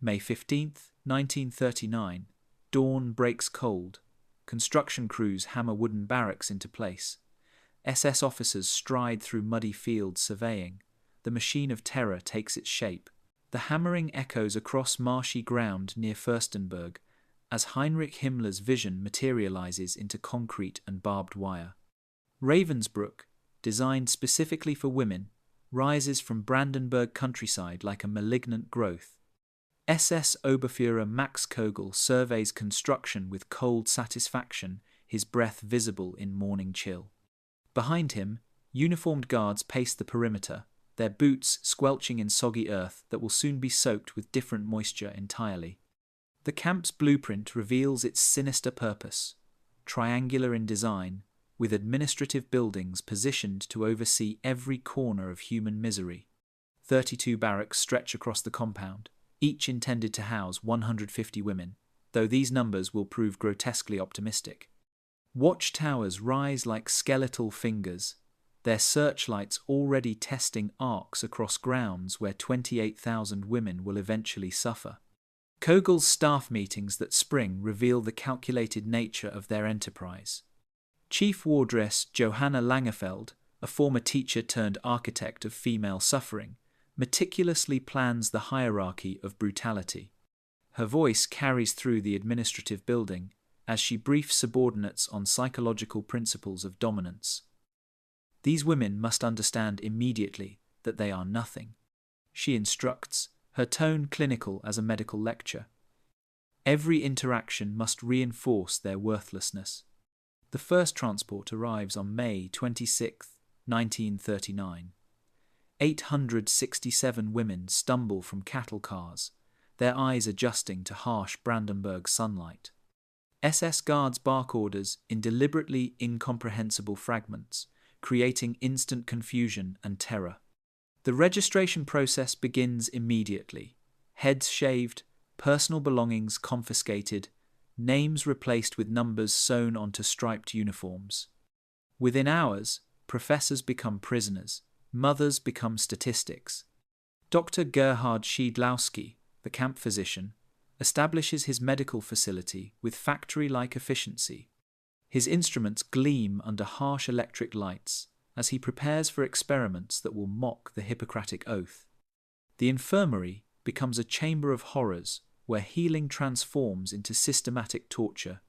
May 15th, 1939. Dawn breaks cold. Construction crews hammer wooden barracks into place. SS officers stride through muddy fields surveying. The machine of terror takes its shape. The hammering echoes across marshy ground near Fürstenberg as Heinrich Himmler's vision materializes into concrete and barbed wire. Ravensbru, designed specifically for women, rises from Brandenburg countryside like a malignant growth. SS Oberfuhrer Max Kogel surveys construction with cold satisfaction, his breath visible in morning chill. Behind him, uniformed guards pace the perimeter, their boots squelching in soggy earth that will soon be soaked with different moisture entirely. The camp's blueprint reveals its sinister purpose, triangular in design, with administrative buildings positioned to oversee every corner of human misery. 32 barracks stretch across the compound, each intended to house 150 women, though these numbers will prove grotesquely optimistic. Watchtowers rise like skeletal fingers, their searchlights already testing arcs across grounds where 28,000 women will eventually suffer. Kogel's staff meetings that spring reveal the calculated nature of their enterprise. Chief Wardress Johanna Langefeld, a former teacher turned architect of female suffering, meticulously plans the hierarchy of brutality. Her voice carries through the administrative building as she briefs subordinates on psychological principles of dominance. These women must understand immediately that they are nothing. She instructs, her tone clinical as a medical lecture. Every interaction must reinforce their worthlessness. The first transport arrives on May 26, 1939. 867 women stumble from cattle cars, their eyes adjusting to harsh Brandenburg sunlight. SS guards bark orders in deliberately incomprehensible fragments, creating instant confusion and terror. The registration process begins immediately. Heads shaved, personal belongings confiscated, names replaced with numbers sewn onto striped uniforms. Within hours, professors become prisoners, mothers become statistics. Dr. Gerhard Schiedlowski, the camp physician, establishes his medical facility with factory-like efficiency. His instruments gleam under harsh electric lights as he prepares for experiments that will mock the Hippocratic Oath. The infirmary becomes a chamber of horrors where healing transforms into systematic torture.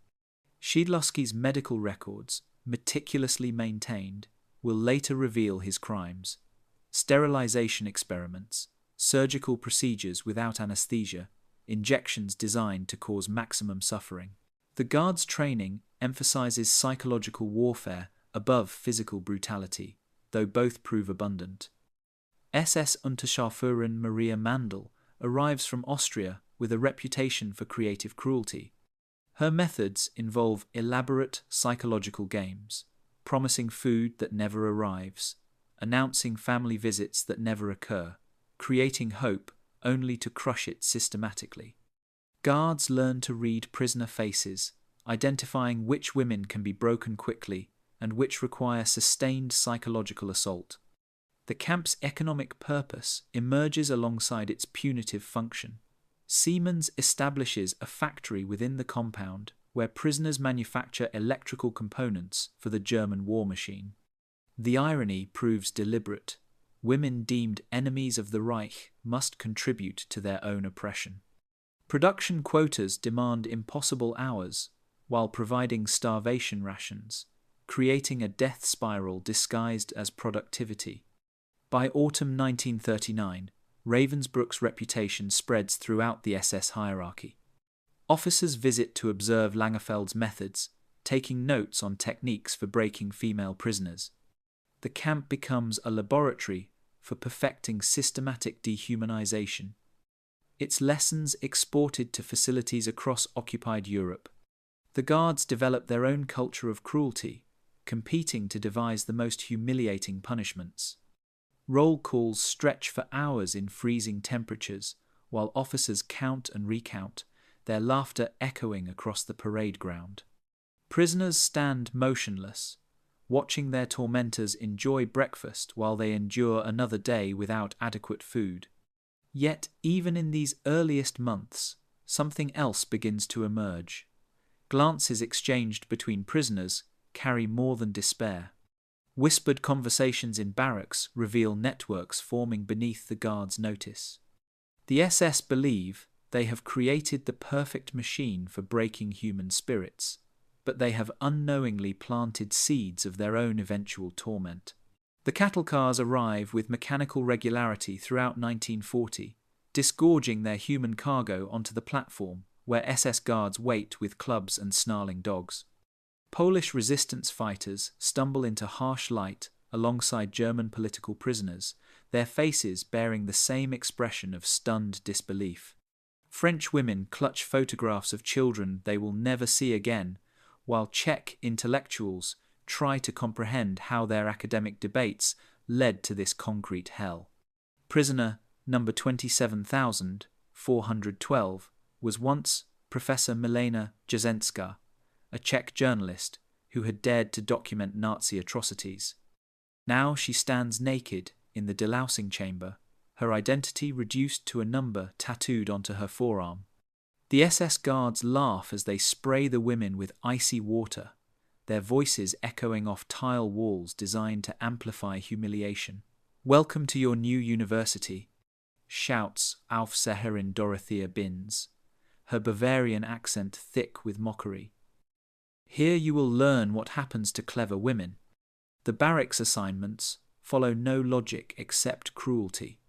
Schiedlowski's medical records, meticulously maintained, will later reveal his crimes. Sterilization experiments, surgical procedures without anesthesia, injections designed to cause maximum suffering. The guards' training emphasizes psychological warfare above physical brutality, though both prove abundant. SS Unterscharführerin Maria Mandl arrives from Austria with a reputation for creative cruelty. Her methods involve elaborate psychological games, promising food that never arrives, announcing family visits that never occur, creating hope only to crush it systematically. Guards learn to read prisoner faces, identifying which women can be broken quickly and which require sustained psychological assault. The camp's economic purpose emerges alongside its punitive function. Siemens establishes a factory within the compound where prisoners manufacture electrical components for the German war machine. The irony proves deliberate. Women deemed enemies of the Reich must contribute to their own oppression. Production quotas demand impossible hours while providing starvation rations, creating a death spiral disguised as productivity. By autumn 1939, Ravensbru's reputation spreads throughout the SS hierarchy. Officers visit to observe Langefeld's methods, taking notes on techniques for breaking female prisoners. The camp becomes a laboratory for perfecting systematic dehumanization. Its lessons exported to facilities across occupied Europe. The guards develop their own culture of cruelty, competing to devise the most humiliating punishments. Roll calls stretch for hours in freezing temperatures, while officers count and recount, their laughter echoing across the parade ground. Prisoners stand motionless, watching their tormentors enjoy breakfast while they endure another day without adequate food. Yet, even in these earliest months, something else begins to emerge. Glances exchanged between prisoners carry more than despair. Whispered conversations in barracks reveal networks forming beneath the guards' notice. The SS believe they have created the perfect machine for breaking human spirits, but they have unknowingly planted seeds of their own eventual torment. The cattle cars arrive with mechanical regularity throughout 1940, disgorging their human cargo onto the platform where SS guards wait with clubs and snarling dogs. Polish resistance fighters stumble into harsh light alongside German political prisoners, their faces bearing the same expression of stunned disbelief. French women clutch photographs of children they will never see again, while Czech intellectuals try to comprehend how their academic debates led to this concrete hell. Prisoner number 27,412 was once Professor Milena Jasenska, a Czech journalist who had dared to document Nazi atrocities. Now she stands naked in the delousing chamber, her identity reduced to a number tattooed onto her forearm. The SS guards laugh as they spray the women with icy water, their voices echoing off tile walls designed to amplify humiliation. "Welcome to your new university," shouts Aufseherin Dorothea Binz, her Bavarian accent thick with mockery. "Here you will learn what happens to clever women." The barracks assignments follow no logic except cruelty.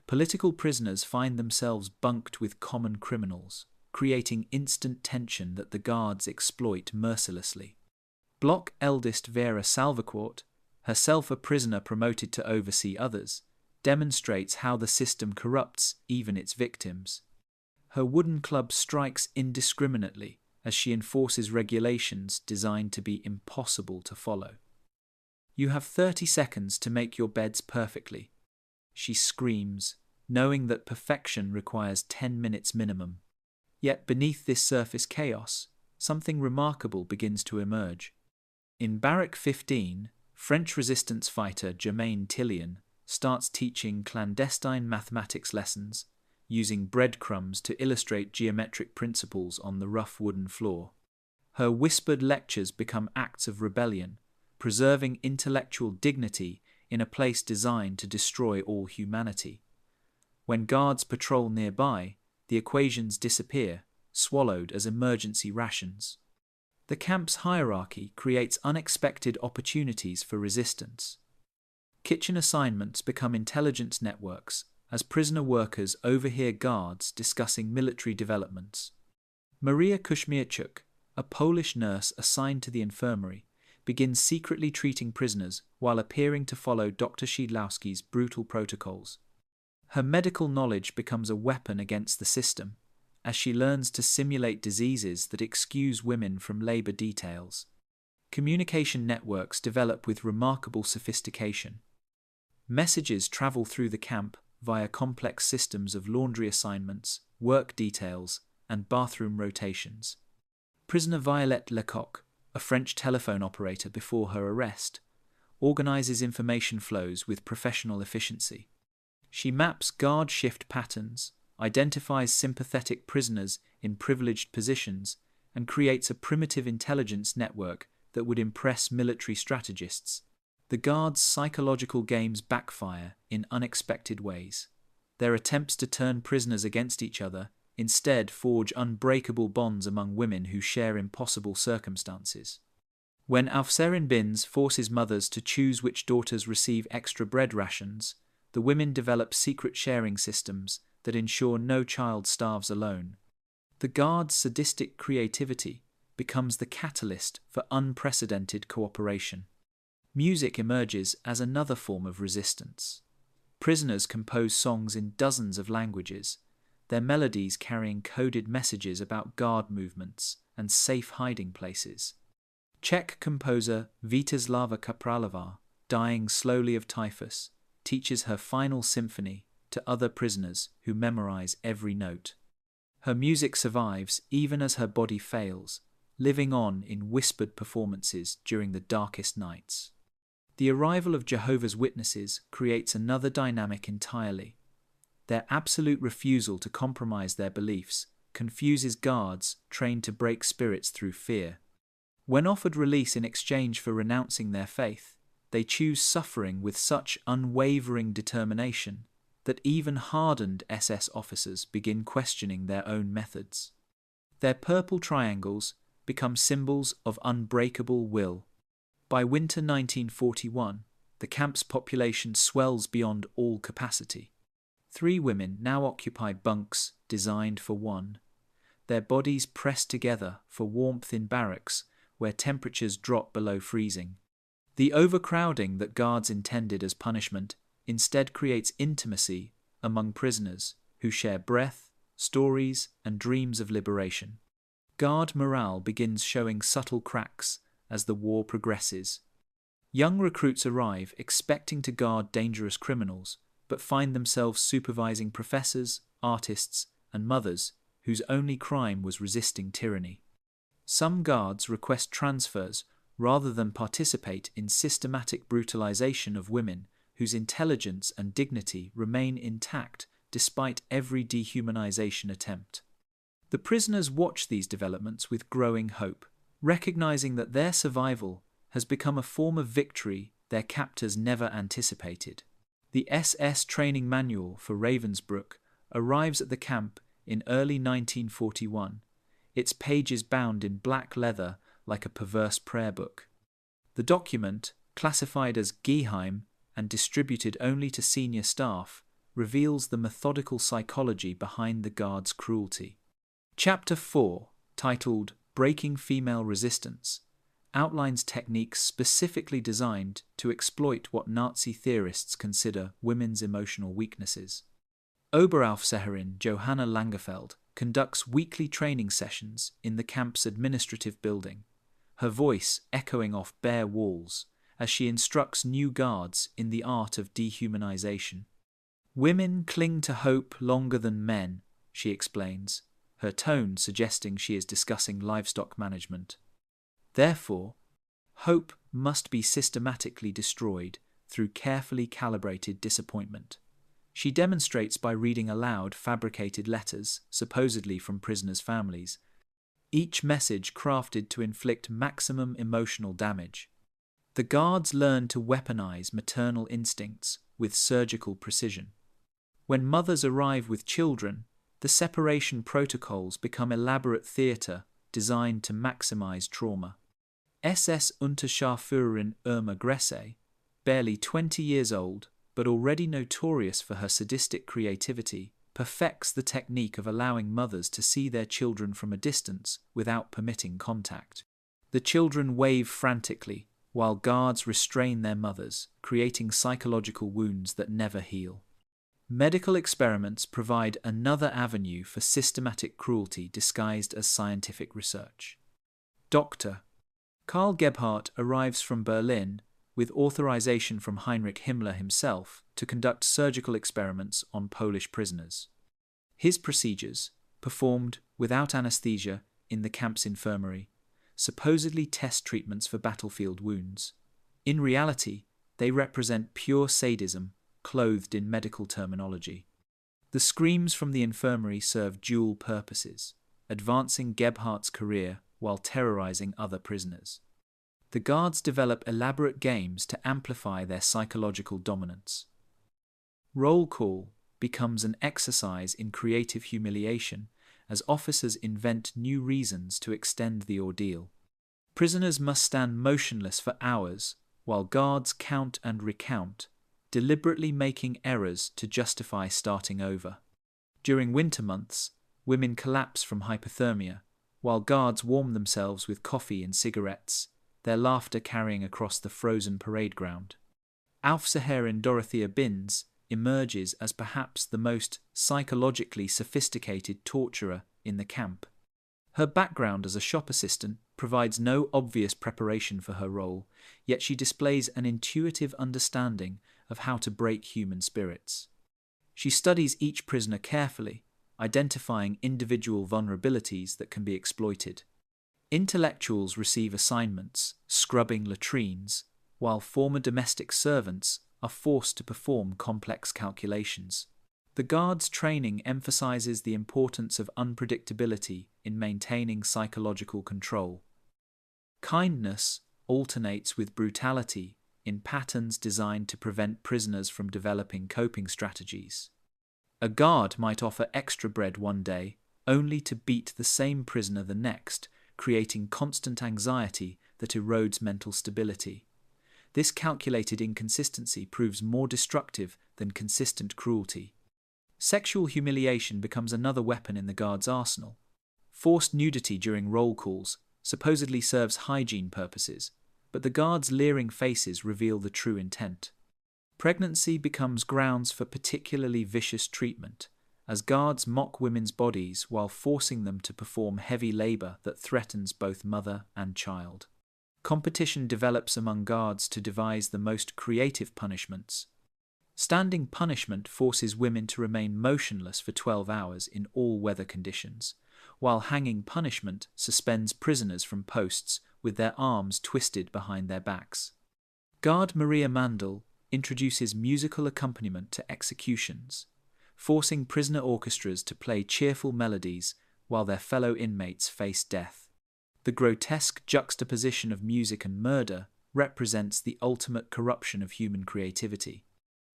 Political prisoners find themselves bunked with common criminals, creating instant tension that the guards exploit mercilessly. Block eldest Vera Salvaquart, herself a prisoner promoted to oversee others, demonstrates how the system corrupts even its victims. Her wooden club strikes indiscriminately as she enforces regulations designed to be impossible to follow. "You have 30 seconds to make your beds perfectly," she screams, knowing that perfection requires 10 minutes minimum. Yet beneath this surface chaos, something remarkable begins to emerge. In Barrack 15, French resistance fighter Germaine Tillion starts teaching clandestine mathematics lessons, using breadcrumbs to illustrate geometric principles on the rough wooden floor. Her whispered lectures become acts of rebellion, preserving intellectual dignity in a place designed to destroy all humanity. When guards patrol nearby, the equations disappear, swallowed as emergency rations. The camp's hierarchy creates unexpected opportunities for resistance. Kitchen assignments become intelligence networks as prisoner workers overhear guards discussing military developments. Maria Kuśmierczuk, a Polish nurse assigned to the infirmary, begins secretly treating prisoners while appearing to follow Dr. Szydlowski's brutal protocols. Her medical knowledge becomes a weapon against the system, as she learns to simulate diseases that excuse women from labor details. Communication networks develop with remarkable sophistication. Messages travel through the camp via complex systems of laundry assignments, work details, and bathroom rotations. Prisoner Violette Lecoq, a French telephone operator before her arrest, organizes information flows with professional efficiency. She maps guard shift patterns, identifies sympathetic prisoners in privileged positions, and creates a primitive intelligence network that would impress military strategists. The guards' psychological games backfire in unexpected ways. Their attempts to turn prisoners against each other instead forge unbreakable bonds among women who share impossible circumstances. When Aufseherin Binz forces mothers to choose which daughters receive extra bread rations, the women develop secret sharing systems that ensure no child starves alone. The guards' sadistic creativity becomes the catalyst for unprecedented cooperation. Music emerges as another form of resistance. Prisoners compose songs in dozens of languages, their melodies carrying coded messages about guard movements and safe hiding places. Czech composer Vítězslava Kapralová, dying slowly of typhus, teaches her final symphony to other prisoners who memorize every note. Her music survives even as her body fails, living on in whispered performances during the darkest nights. The arrival of Jehovah's Witnesses creates another dynamic entirely. Their absolute refusal to compromise their beliefs confuses guards trained to break spirits through fear. When offered release in exchange for renouncing their faith, they choose suffering with such unwavering determination that even hardened SS officers begin questioning their own methods. Their purple triangles become symbols of unbreakable will. By winter 1941, the camp's population swells beyond all capacity. 3 women now occupied bunks designed for one, their bodies pressed together for warmth in barracks where temperatures drop below freezing. The overcrowding that guards intended as punishment instead creates intimacy among prisoners who share breath, stories, and dreams of liberation. Guard morale begins showing subtle cracks as the war progresses. Young recruits arrive expecting to guard dangerous criminals, but find themselves supervising professors, artists, and mothers whose only crime was resisting tyranny. Some guards request transfers rather than participate in systematic brutalization of women whose intelligence and dignity remain intact despite every dehumanization attempt. The prisoners watch these developments with growing hope, recognizing that their survival has become a form of victory their captors never anticipated. The SS training manual for Ravensbru arrives at the camp in early 1941, its pages bound in black leather like a perverse prayer book. The document, classified as Geheim and distributed only to senior staff, reveals the methodical psychology behind the guards' cruelty. Chapter 4, titled Breaking Female Resistance, outlines techniques specifically designed to exploit what Nazi theorists consider women's emotional weaknesses. Oberaufseherin Johanna Langefeld conducts weekly training sessions in the camp's administrative building, her voice echoing off bare walls as she instructs new guards in the art of dehumanization. Women cling to hope longer than men, she explains, her tone suggesting she is discussing livestock management. Therefore, hope must be systematically destroyed through carefully calibrated disappointment. She demonstrates by reading aloud fabricated letters, supposedly from prisoners' families, each message crafted to inflict maximum emotional damage. The guards learn to weaponize maternal instincts with surgical precision. When mothers arrive with children, the separation protocols become elaborate theatre designed to maximize trauma. SS Unterscharführerin Irma Gresse, barely 20 years old but already notorious for her sadistic creativity, perfects the technique of allowing mothers to see their children from a distance without permitting contact. The children wave frantically, while guards restrain their mothers, creating psychological wounds that never heal. Medical experiments provide another avenue for systematic cruelty disguised as scientific research. Dr. Karl Gebhardt arrives from Berlin with authorization from Heinrich Himmler himself to conduct surgical experiments on Polish prisoners. His procedures, performed without anesthesia in the camp's infirmary, supposedly test treatments for battlefield wounds. In reality, they represent pure sadism clothed in medical terminology. The screams from the infirmary serve dual purposes, advancing Gebhardt's career while terrorizing other prisoners. The guards develop elaborate games to amplify their psychological dominance. Roll call becomes an exercise in creative humiliation as officers invent new reasons to extend the ordeal. Prisoners must stand motionless for hours while guards count and recount, deliberately making errors to justify starting over. During winter months, women collapse from hypothermia, while guards warm themselves with coffee and cigarettes, their laughter carrying across the frozen parade ground. Aufseherin Dorothea Binz emerges as perhaps the most psychologically sophisticated torturer in the camp. Her background as a shop assistant provides no obvious preparation for her role, yet she displays an intuitive understanding of how to break human spirits. She studies each prisoner carefully, identifying individual vulnerabilities that can be exploited. Intellectuals receive assignments, scrubbing latrines, while former domestic servants are forced to perform complex calculations. The guards' training emphasizes the importance of unpredictability in maintaining psychological control. Kindness alternates with brutality in patterns designed to prevent prisoners from developing coping strategies. A guard might offer extra bread one day, only to beat the same prisoner the next, creating constant anxiety that erodes mental stability. This calculated inconsistency proves more destructive than consistent cruelty. Sexual humiliation becomes another weapon in the guard's arsenal. Forced nudity during roll calls supposedly serves hygiene purposes, but the guards' leering faces reveal the true intent. Pregnancy becomes grounds for particularly vicious treatment, as guards mock women's bodies while forcing them to perform heavy labor that threatens both mother and child. Competition develops among guards to devise the most creative punishments. Standing punishment forces women to remain motionless for 12 hours in all weather conditions, while hanging punishment suspends prisoners from posts with their arms twisted behind their backs. Guard Maria Mandel introduces musical accompaniment to executions, forcing prisoner orchestras to play cheerful melodies while their fellow inmates face death. The grotesque juxtaposition of music and murder represents the ultimate corruption of human creativity.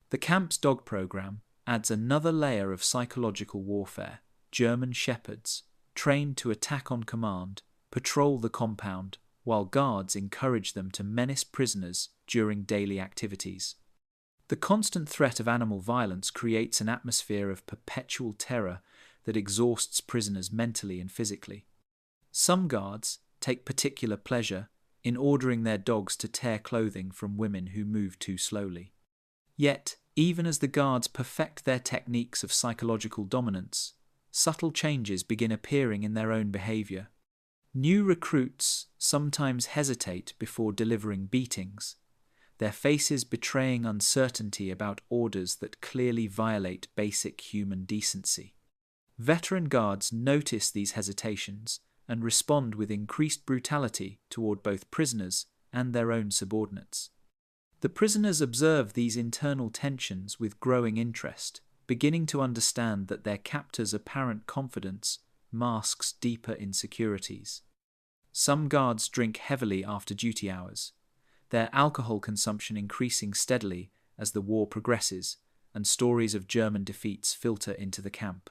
The camp's dog program adds another layer of psychological warfare. German shepherds, trained to attack on command, patrol the compound, while guards encourage them to menace prisoners during daily activities. The constant threat of animal violence creates an atmosphere of perpetual terror that exhausts prisoners mentally and physically. Some guards take particular pleasure in ordering their dogs to tear clothing from women who move too slowly. Yet, even as the guards perfect their techniques of psychological dominance, subtle changes begin appearing in their own behavior. New recruits sometimes hesitate before delivering beatings, their faces betraying uncertainty about orders that clearly violate basic human decency. Veteran guards notice these hesitations and respond with increased brutality toward both prisoners and their own subordinates. The prisoners observe these internal tensions with growing interest, beginning to understand that their captors' apparent confidence masks deeper insecurities. Some guards drink heavily after duty hours, their alcohol consumption increasing steadily as the war progresses and stories of German defeats filter into the camp.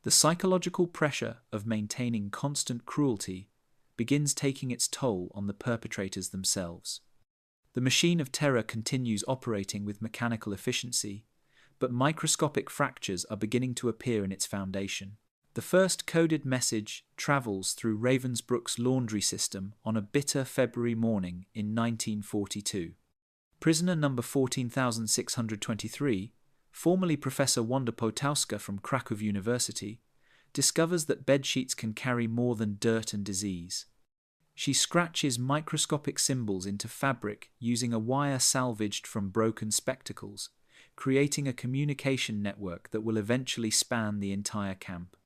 The psychological pressure of maintaining constant cruelty begins taking its toll on the perpetrators themselves. The machine of terror continues operating with mechanical efficiency, but microscopic fractures are beginning to appear in its foundation. The first coded message travels through Ravensbru's laundry system on a bitter February morning in 1942. Prisoner number 14623, formerly Professor Wanda Potowska from Krakow University, discovers that bedsheets can carry more than dirt and disease. She scratches microscopic symbols into fabric using a wire salvaged from broken spectacles, creating a communication network that will eventually span the entire camp.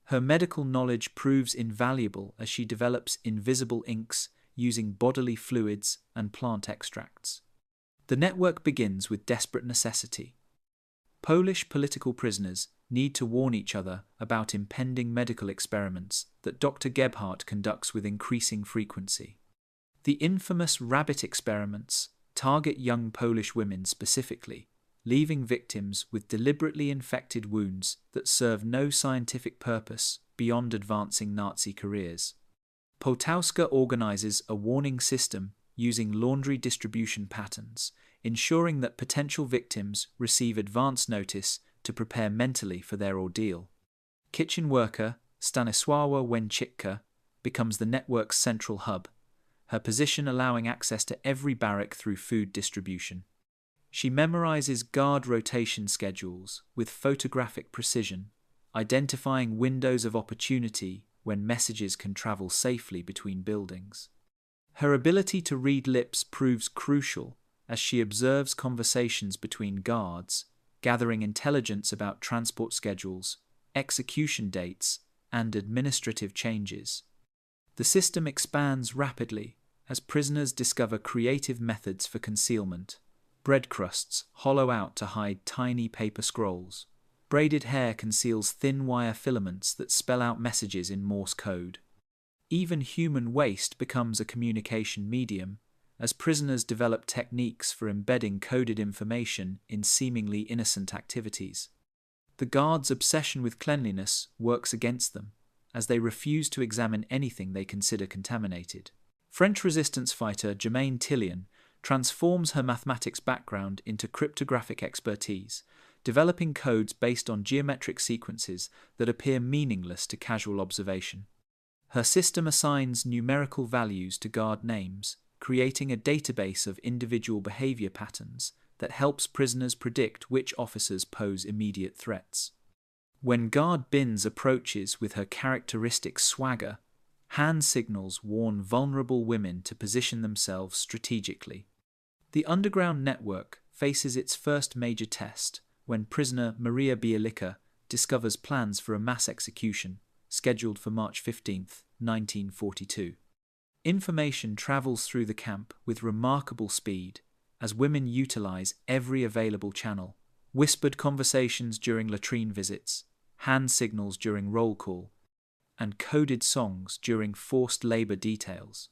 Her medical knowledge proves invaluable as she develops invisible inks using bodily fluids and plant extracts. The network begins with desperate necessity. Polish political prisoners need to warn each other about impending medical experiments that Dr. Gebhardt conducts with increasing frequency. The infamous rabbit experiments target young Polish women specifically, leaving victims with deliberately infected wounds that serve no scientific purpose beyond advancing Nazi careers. Potowska organizes a warning system using laundry distribution patterns, ensuring that potential victims receive advance notice to prepare mentally for their ordeal. Kitchen worker Stanisława Łęczyka becomes the network's central hub, her position allowing access to every barrack through food distribution. She memorizes guard rotation schedules with photographic precision, identifying windows of opportunity when messages can travel safely between buildings. Her ability to read lips proves crucial as she observes conversations between guards, gathering intelligence about transport schedules, execution dates, and administrative changes. The system expands rapidly as prisoners discover creative methods for concealment. Bread crusts hollow out to hide tiny paper scrolls, Braided hair conceals thin wire filaments that spell out messages in Morse code. Even human waste becomes a communication medium, as prisoners develop techniques for embedding coded information in seemingly innocent activities. The guards' obsession with cleanliness works against them, as they refuse to examine anything they consider contaminated. French resistance fighter Germaine Tillion transforms her mathematics background into cryptographic expertise, developing codes based on geometric sequences that appear meaningless to casual observation. Her system assigns numerical values to guard names, creating a database of individual behavior patterns that helps prisoners predict which officers pose immediate threats. When guard Binns approaches with her characteristic swagger, hand signals warn vulnerable women to position themselves strategically. The underground network faces its first major test when prisoner Maria Bielica discovers plans for a mass execution scheduled for March 15, 1942. Information travels through the camp with remarkable speed as women utilize every available channel: whispered conversations during latrine visits, hand signals during roll call, and coded songs during forced labor details.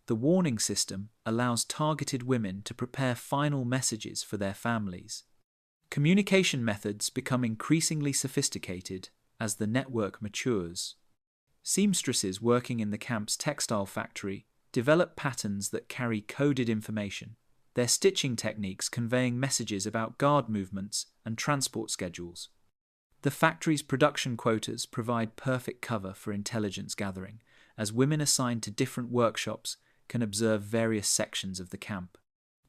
The warning system allows targeted women to prepare final messages for their families. Communication methods become increasingly sophisticated as the network matures. Seamstresses working in the camp's textile factory develop patterns that carry coded information, their stitching techniques conveying messages about guard movements and transport schedules. The factory's production quotas provide perfect cover for intelligence gathering, as women assigned to different workshops can observe various sections of the camp.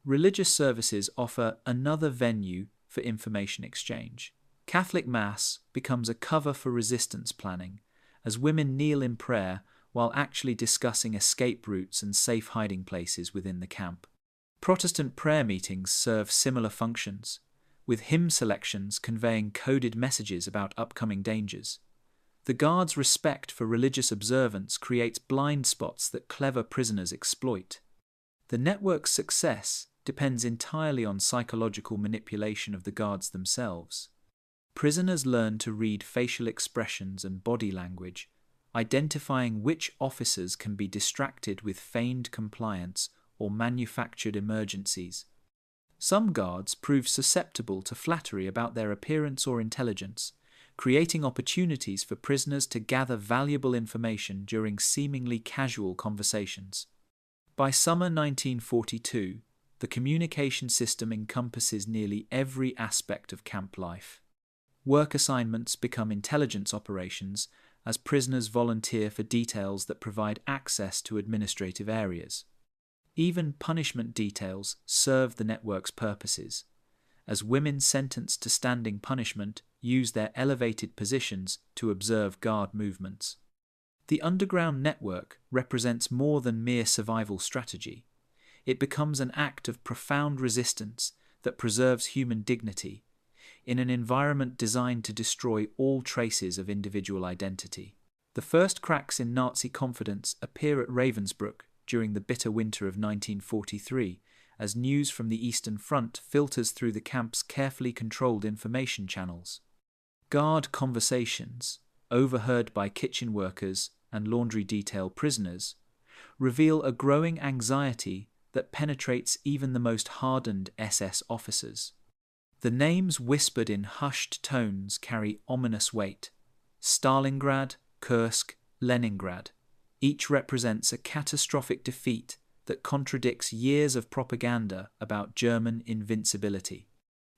Religious services offer another venue for information exchange. Catholic Mass becomes a cover for resistance planning, as women kneel in prayer while actually discussing escape routes and safe hiding places within the camp. Protestant prayer meetings serve similar functions, with hymn selections conveying coded messages about upcoming dangers. The guards' respect for religious observance creates blind spots that clever prisoners exploit. The network's success depends entirely on psychological manipulation of the guards themselves. Prisoners learn to read facial expressions and body language, identifying which officers can be distracted with feigned compliance or manufactured emergencies. Some guards prove susceptible to flattery about their appearance or intelligence, creating opportunities for prisoners to gather valuable information during seemingly casual conversations. By summer 1942, the communication system encompasses nearly every aspect of camp life. Work assignments become intelligence operations as prisoners volunteer for details that provide access to administrative areas. Even punishment details serve the network's purposes, as women sentenced to standing punishment use their elevated positions to observe guard movements. The underground network represents more than mere survival strategy. It becomes an act of profound resistance that preserves human dignity in an environment designed to destroy all traces of individual identity. The first cracks in Nazi confidence appear at Ravensbru during the bitter winter of 1943, as news from the Eastern Front filters through the camp's carefully controlled information channels. Guard conversations, overheard by kitchen workers and laundry detail prisoners, reveal a growing anxiety that penetrates even the most hardened SS officers. The names whispered in hushed tones carry ominous weight: Stalingrad, Kursk, Leningrad. Each represents a catastrophic defeat that contradicts years of propaganda about German invincibility.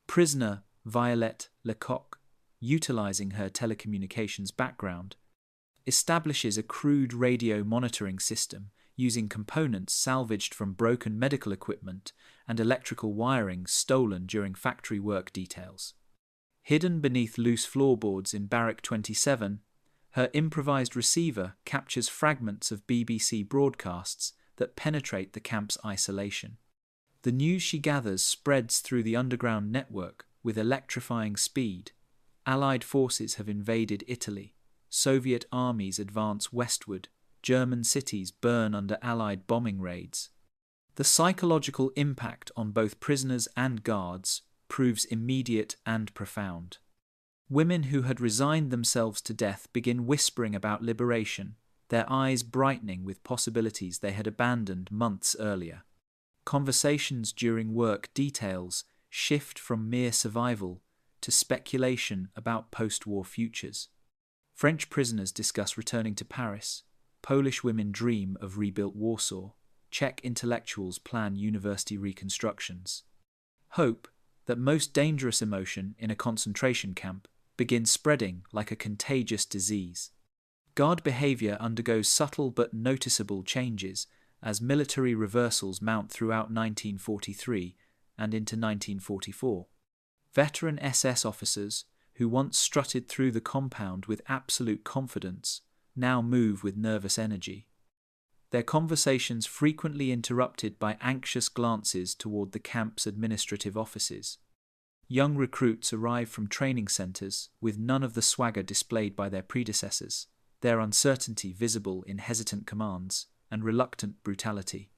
Prisoner Violette Lecoq, utilizing her telecommunications background, establishes a crude radio monitoring system using components salvaged from broken medical equipment and electrical wiring stolen during factory work details. Hidden beneath loose floorboards in Barrack 27, her improvised receiver captures fragments of BBC broadcasts that penetrate the camp's isolation. The news she gathers spreads through the underground network with electrifying speed. Allied forces have invaded Italy. Soviet armies advance westward. German cities burn under Allied bombing raids. The psychological impact on both prisoners and guards proves immediate and profound. Women who had resigned themselves to death begin whispering about liberation, their eyes brightening with possibilities they had abandoned months earlier. Conversations during work details shift from mere survival to speculation about post-war futures. French prisoners discuss returning to Paris, Polish women dream of rebuilt Warsaw, Czech intellectuals plan university reconstructions. Hope, that most dangerous emotion in a concentration camp, begins spreading like a contagious disease. Guard behavior undergoes subtle but noticeable changes as military reversals mount throughout 1943 and into 1944. Veteran SS officers, who once strutted through the compound with absolute confidence, now move with nervous energy. Their conversations frequently interrupted by anxious glances toward the camp's administrative offices. Young recruits arrive from training centers with none of the swagger displayed by their predecessors, their uncertainty visible in hesitant commands and reluctant brutality.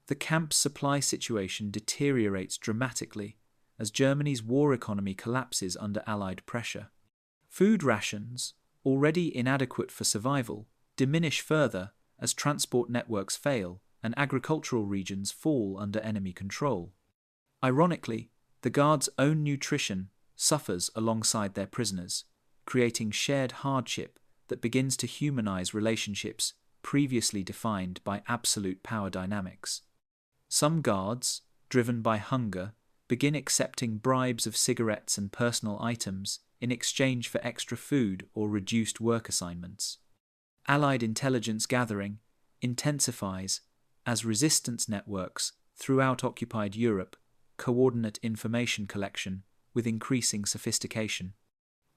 The camp's supply situation deteriorates dramatically as Germany's war economy collapses under Allied pressure. Food rations, already inadequate for survival, diminish further as transport networks fail and agricultural regions fall under enemy control. Ironically, the guards' own nutrition suffers alongside their prisoners, creating shared hardship that begins to humanize relationships previously defined by absolute power dynamics. Some guards, driven by hunger, begin accepting bribes of cigarettes and personal items in exchange for extra food or reduced work assignments. Allied intelligence gathering intensifies as resistance networks throughout occupied Europe coordinate information collection with increasing sophistication.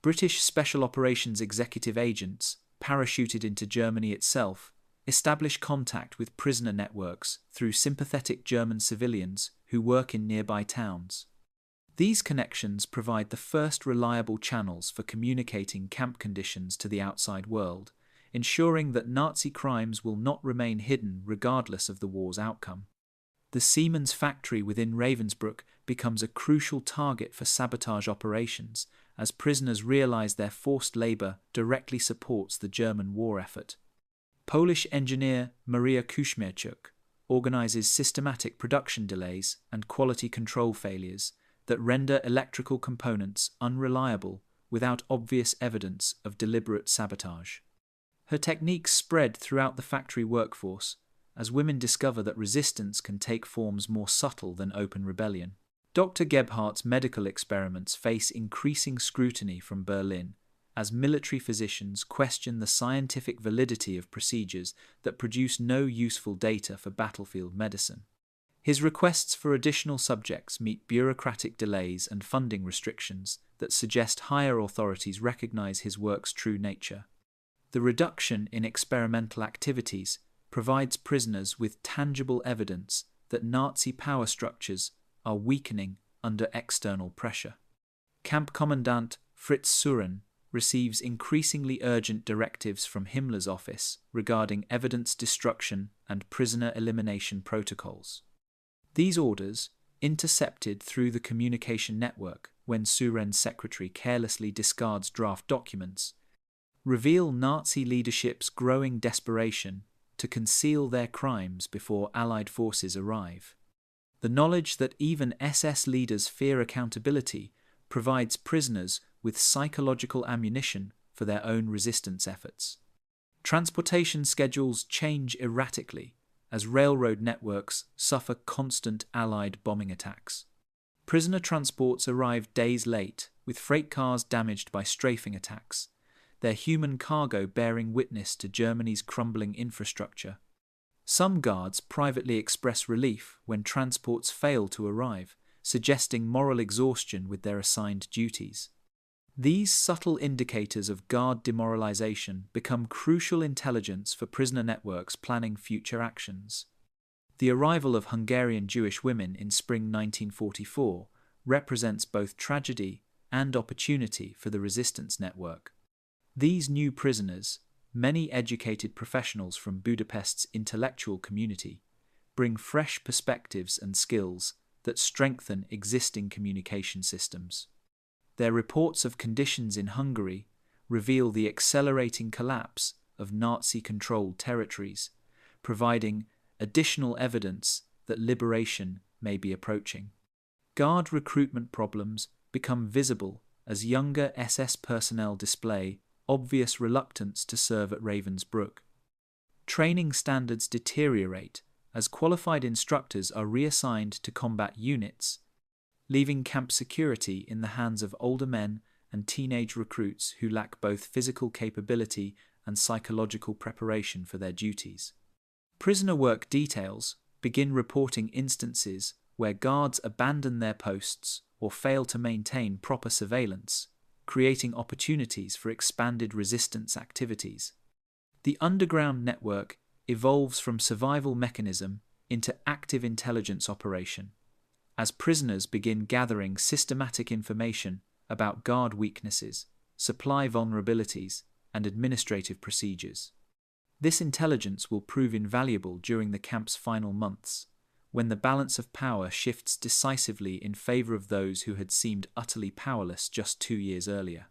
British Special Operations executive agents, parachuted into Germany itself, establish contact with prisoner networks through sympathetic German civilians who work in nearby towns. These connections provide the first reliable channels for communicating camp conditions to the outside world, ensuring that Nazi crimes will not remain hidden regardless of the war's outcome. The Siemens factory within Ravensbru becomes a crucial target for sabotage operations as prisoners realize their forced labor directly supports the German war effort. Polish engineer Maria Kuśmierczuk organizes systematic production delays and quality control failures that render electrical components unreliable without obvious evidence of deliberate sabotage. Her techniques spread throughout the factory workforce as women discover that resistance can take forms more subtle than open rebellion. Dr. Gebhardt's medical experiments face increasing scrutiny from Berlin as military physicians question the scientific validity of procedures that produce no useful data for battlefield medicine. His requests for additional subjects meet bureaucratic delays and funding restrictions that suggest higher authorities recognize his work's true nature. The reduction in experimental activities provides prisoners with tangible evidence that Nazi power structures are weakening under external pressure. Camp Commandant Fritz Suren receives increasingly urgent directives from Himmler's office regarding evidence destruction and prisoner elimination protocols. These orders, intercepted through the communication network when Suren's secretary carelessly discards draft documents, reveal Nazi leadership's growing desperation to conceal their crimes before Allied forces arrive. The knowledge that even SS leaders fear accountability provides prisoners with psychological ammunition for their own resistance efforts. Transportation schedules change erratically as railroad networks suffer constant Allied bombing attacks. Prisoner transports arrive days late, with freight cars damaged by strafing attacks, their human cargo bearing witness to Germany's crumbling infrastructure. Some guards privately express relief when transports fail to arrive, suggesting moral exhaustion with their assigned duties. These subtle indicators of guard demoralization become crucial intelligence for prisoner networks planning future actions. The arrival of Hungarian Jewish women in spring 1944 represents both tragedy and opportunity for the resistance network. These new prisoners, many educated professionals from Budapest's intellectual community, bring fresh perspectives and skills that strengthen existing communication systems. Their reports of conditions in Hungary reveal the accelerating collapse of Nazi-controlled territories, providing additional evidence that liberation may be approaching. Guard recruitment problems become visible as younger SS personnel display obvious reluctance to serve at Ravensbru. Training standards deteriorate as qualified instructors are reassigned to combat units, leaving camp security in the hands of older men and teenage recruits who lack both physical capability and psychological preparation for their duties. Prisoner work details begin reporting instances where guards abandon their posts or fail to maintain proper surveillance, creating opportunities for expanded resistance activities. The underground network evolves from survival mechanism into active intelligence operation, as prisoners begin gathering systematic information about guard weaknesses, supply vulnerabilities, and administrative procedures. This intelligence will prove invaluable during the camp's final months, when the balance of power shifts decisively in favor of those who had seemed utterly powerless just 2 years earlier.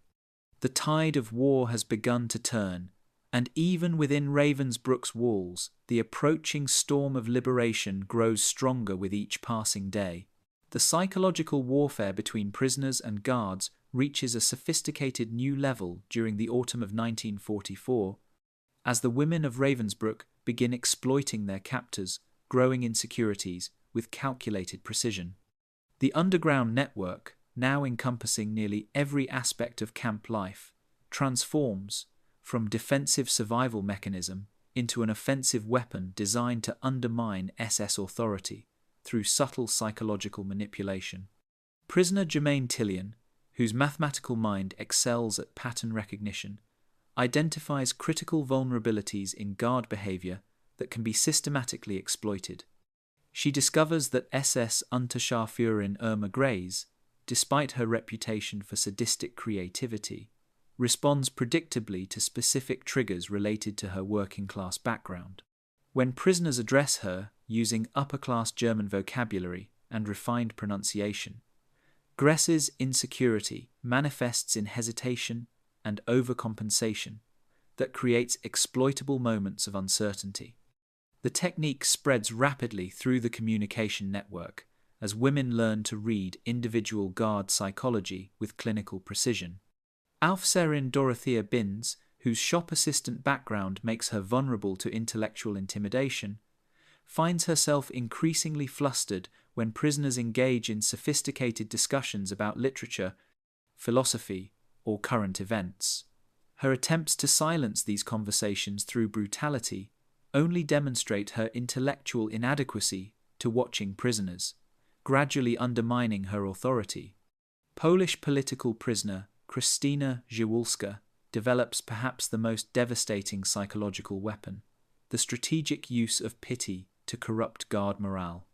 The tide of war has begun to turn, and even within Ravensbru's walls, the approaching storm of liberation grows stronger with each passing day. The psychological warfare between prisoners and guards reaches a sophisticated new level during the autumn of 1944, as the women of Ravensbru begin exploiting their captors' growing insecurities with calculated precision. The underground network, now encompassing nearly every aspect of camp life, transforms from defensive survival mechanism into an offensive weapon designed to undermine SS authority through subtle psychological manipulation. Prisoner Germaine Tillion, whose mathematical mind excels at pattern recognition, identifies critical vulnerabilities in guard behavior that can be systematically exploited. She discovers that SS Unterscharführerin Irma Grays, despite her reputation for sadistic creativity, responds predictably to specific triggers related to her working-class background. When prisoners address her using upper-class German vocabulary and refined pronunciation, Grace's insecurity manifests in hesitation and overcompensation that creates exploitable moments of uncertainty. The technique spreads rapidly through the communication network as women learn to read individual guard psychology with clinical precision. Aufseherin Dorothea Binz, whose shop assistant background makes her vulnerable to intellectual intimidation, finds herself increasingly flustered when prisoners engage in sophisticated discussions about literature, philosophy, or current events. Her attempts to silence these conversations through brutality only demonstrate her intellectual inadequacy to watching prisoners, gradually undermining her authority. Polish political prisoner Krystyna Ziewulska develops perhaps the most devastating psychological weapon, the strategic use of pity to corrupt guard morale.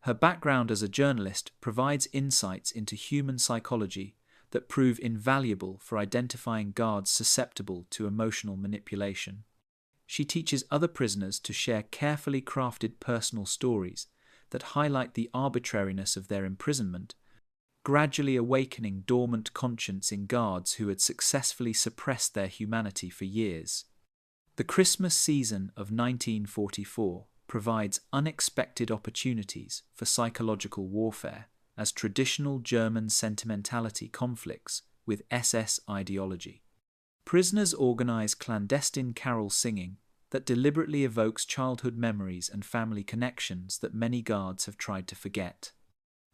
Her background as a journalist provides insights into human psychology that prove invaluable for identifying guards susceptible to emotional manipulation. She teaches other prisoners to share carefully crafted personal stories that highlight the arbitrariness of their imprisonment, gradually awakening dormant conscience in guards who had successfully suppressed their humanity for years. The Christmas season of 1944 provides unexpected opportunities for psychological warfare as traditional German sentimentality conflicts with SS ideology. Prisoners organize clandestine carol singing that deliberately evokes childhood memories and family connections that many guards have tried to forget.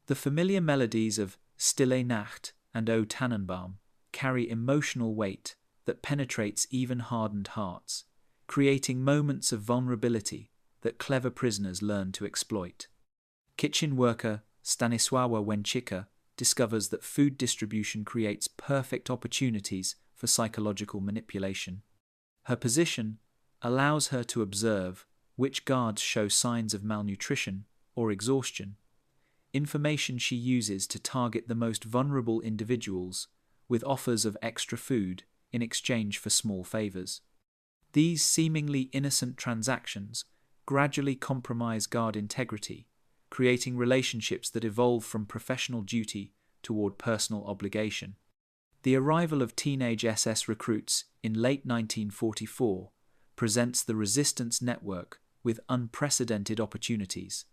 The familiar melodies of Stille Nacht and O Tannenbaum carry emotional weight that penetrates even hardened hearts, creating moments of vulnerability that clever prisoners learn to exploit. Kitchen worker Stanisława Łęczyka discovers that food distribution creates perfect opportunities for psychological manipulation. Her position allows her to observe which guards show signs of malnutrition or exhaustion, information she uses to target the most vulnerable individuals with offers of extra food in exchange for small favors. These seemingly innocent transactions gradually compromise guard integrity, creating relationships that evolve from professional duty toward personal obligation. The arrival of teenage SS recruits in late 1944 presents the resistance network with unprecedented opportunities.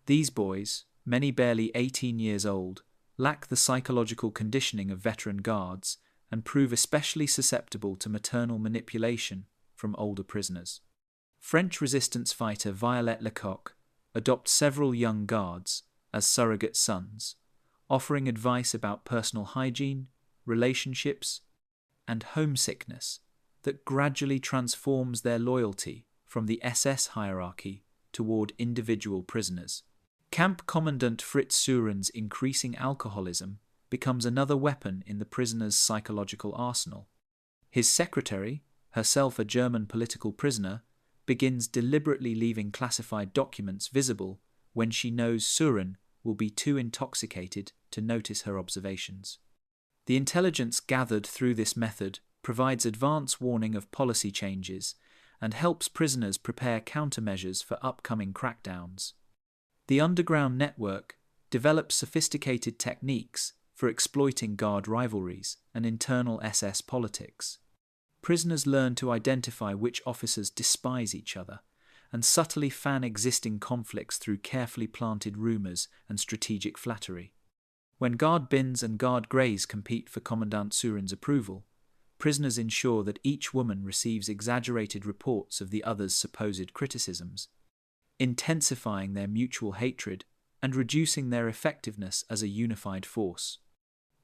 These boys, many barely 18 years old, lack the psychological conditioning of veteran guards and prove especially susceptible to maternal manipulation from older prisoners. French resistance fighter Violette Lecoq adopts several young guards as surrogate sons, offering advice about personal hygiene, relationships, and homesickness that gradually transforms their loyalty from the SS hierarchy toward individual prisoners. Camp Commandant Fritz Suren's increasing alcoholism becomes another weapon in the prisoner's psychological arsenal. His secretary, herself a German political prisoner, begins deliberately leaving classified documents visible when she knows Suren will be too intoxicated to notice her observations. The intelligence gathered through this method provides advance warning of policy changes and helps prisoners prepare countermeasures for upcoming crackdowns. The underground network develops sophisticated techniques for exploiting guard rivalries and internal SS politics. Prisoners learn to identify which officers despise each other and subtly fan existing conflicts through carefully planted rumors and strategic flattery. When Guard Binns and Guard Greys compete for Commandant Suren's approval, prisoners ensure that each woman receives exaggerated reports of the other's supposed criticisms, intensifying their mutual hatred and reducing their effectiveness as a unified force.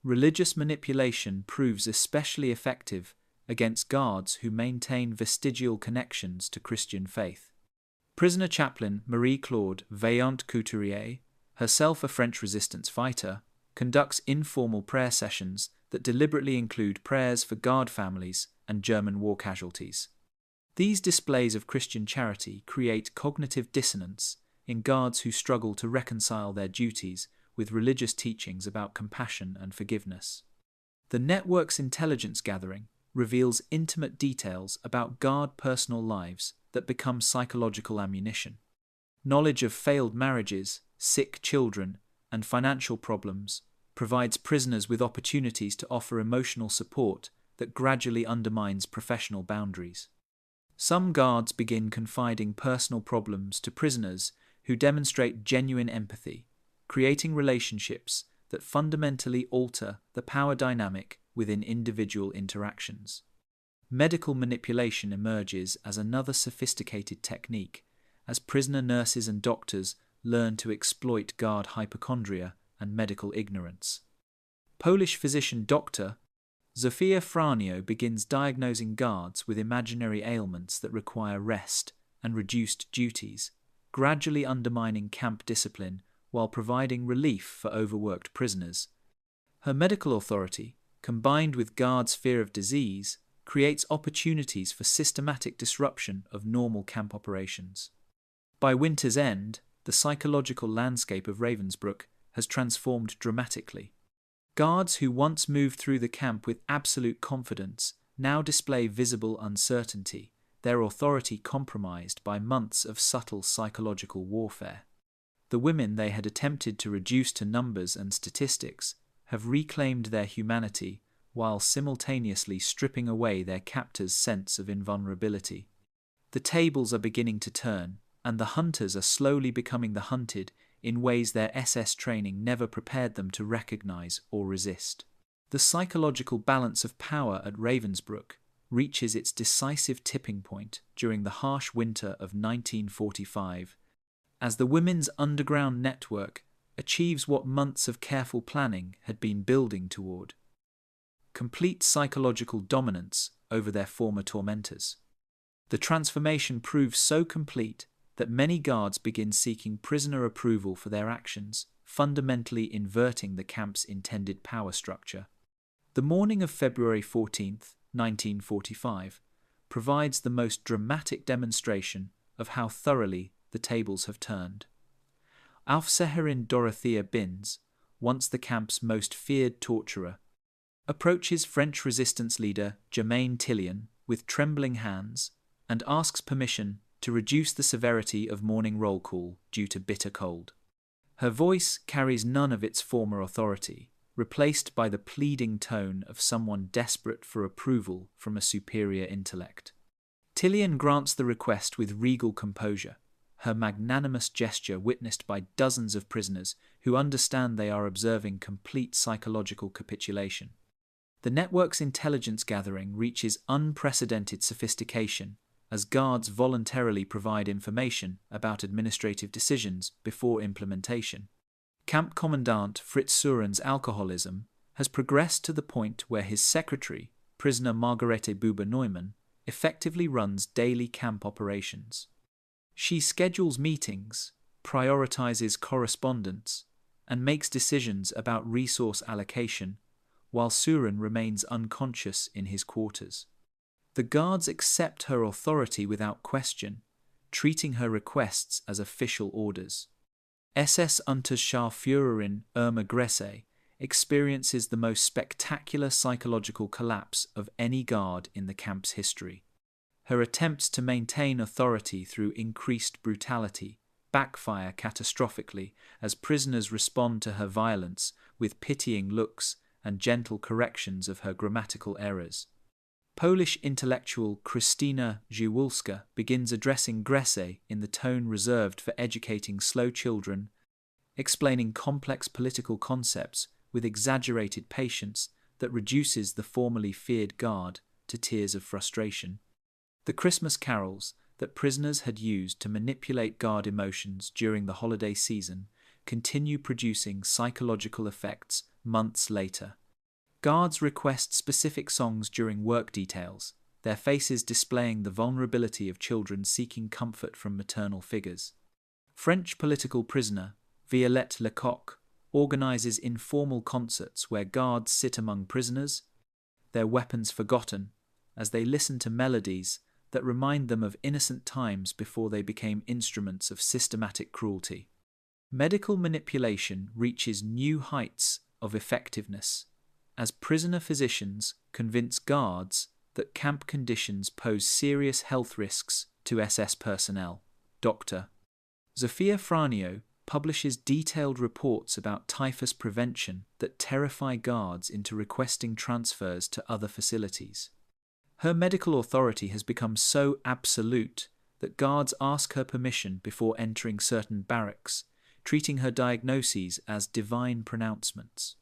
Religious manipulation proves especially effective against guards who maintain vestigial connections to Christian faith. Prisoner chaplain Marie-Claude Vaillant-Couturier, herself a French resistance fighter, conducts informal prayer sessions that deliberately include prayers for guard families and German war casualties. These displays of Christian charity create cognitive dissonance in guards who struggle to reconcile their duties with religious teachings about compassion and forgiveness. The network's intelligence gathering reveals intimate details about guard personal lives that become psychological ammunition. Knowledge of failed marriages, sick children, and financial problems provides prisoners with opportunities to offer emotional support that gradually undermines professional boundaries. Some guards begin confiding personal problems to prisoners who demonstrate genuine empathy, creating relationships that fundamentally alter the power dynamic within individual interactions. Medical manipulation emerges as another sophisticated technique as prisoner nurses and doctors learn to exploit guard hypochondria and medical ignorance. Polish physician Dr. Zofia Franio begins diagnosing guards with imaginary ailments that require rest and reduced duties, gradually undermining camp discipline while providing relief for overworked prisoners. Her medical authority, combined with guards' fear of disease, creates opportunities for systematic disruption of normal camp operations. By winter's end, the psychological landscape of Ravensbru has transformed dramatically. Guards who once moved through the camp with absolute confidence now display visible uncertainty, their authority compromised by months of subtle psychological warfare. The women they had attempted to reduce to numbers and statistics have reclaimed their humanity while simultaneously stripping away their captors' sense of invulnerability. The tables are beginning to turn, and the hunters are slowly becoming the hunted in ways their SS training never prepared them to recognize or resist. The psychological balance of power at Ravensbru reaches its decisive tipping point during the harsh winter of 1945, as the women's underground network achieves what months of careful planning had been building toward: complete psychological dominance over their former tormentors. The transformation proves so complete that many guards begin seeking prisoner approval for their actions, fundamentally inverting the camp's intended power structure. The morning of February 14, 1945, provides the most dramatic demonstration of how thoroughly the tables have turned. Aufseherin Dorothea Binns, once the camp's most feared torturer, approaches French resistance leader Germain Tillion with trembling hands and asks permission to reduce the severity of morning roll call due to bitter cold. Her voice carries none of its former authority, replaced by the pleading tone of someone desperate for approval from a superior intellect. Tillian grants the request with regal composure, her magnanimous gesture witnessed by dozens of prisoners who understand they are observing complete psychological capitulation. The network's intelligence gathering reaches unprecedented sophistication as guards voluntarily provide information about administrative decisions before implementation. Camp Commandant Fritz Suren's alcoholism has progressed to the point where his secretary, prisoner Margarete Buber-Neumann, effectively runs daily camp operations. She schedules meetings, prioritizes correspondence, and makes decisions about resource allocation, while Suren remains unconscious in his quarters. The guards accept her authority without question, treating her requests as official orders. SS Unterscharführerin Irma Gresse experiences the most spectacular psychological collapse of any guard in the camp's history. Her attempts to maintain authority through increased brutality backfire catastrophically as prisoners respond to her violence with pitying looks and gentle corrections of her grammatical errors. Polish intellectual Krystyna Ziewulska begins addressing Gresse in the tone reserved for educating slow children, explaining complex political concepts with exaggerated patience that reduces the formerly feared guard to tears of frustration. The Christmas carols that prisoners had used to manipulate guard emotions during the holiday season continue producing psychological effects months later. Guards request specific songs during work details, their faces displaying the vulnerability of children seeking comfort from maternal figures. French political prisoner Violette Lecoq organizes informal concerts where guards sit among prisoners, their weapons forgotten, as they listen to melodies that remind them of innocent times before they became instruments of systematic cruelty. Medical manipulation reaches new heights of effectiveness as prisoner physicians convince guards that camp conditions pose serious health risks to SS personnel. Dr. Zofia Franio publishes detailed reports about typhus prevention that terrify guards into requesting transfers to other facilities. Her medical authority has become so absolute that guards ask her permission before entering certain barracks, treating her diagnoses as divine pronouncements.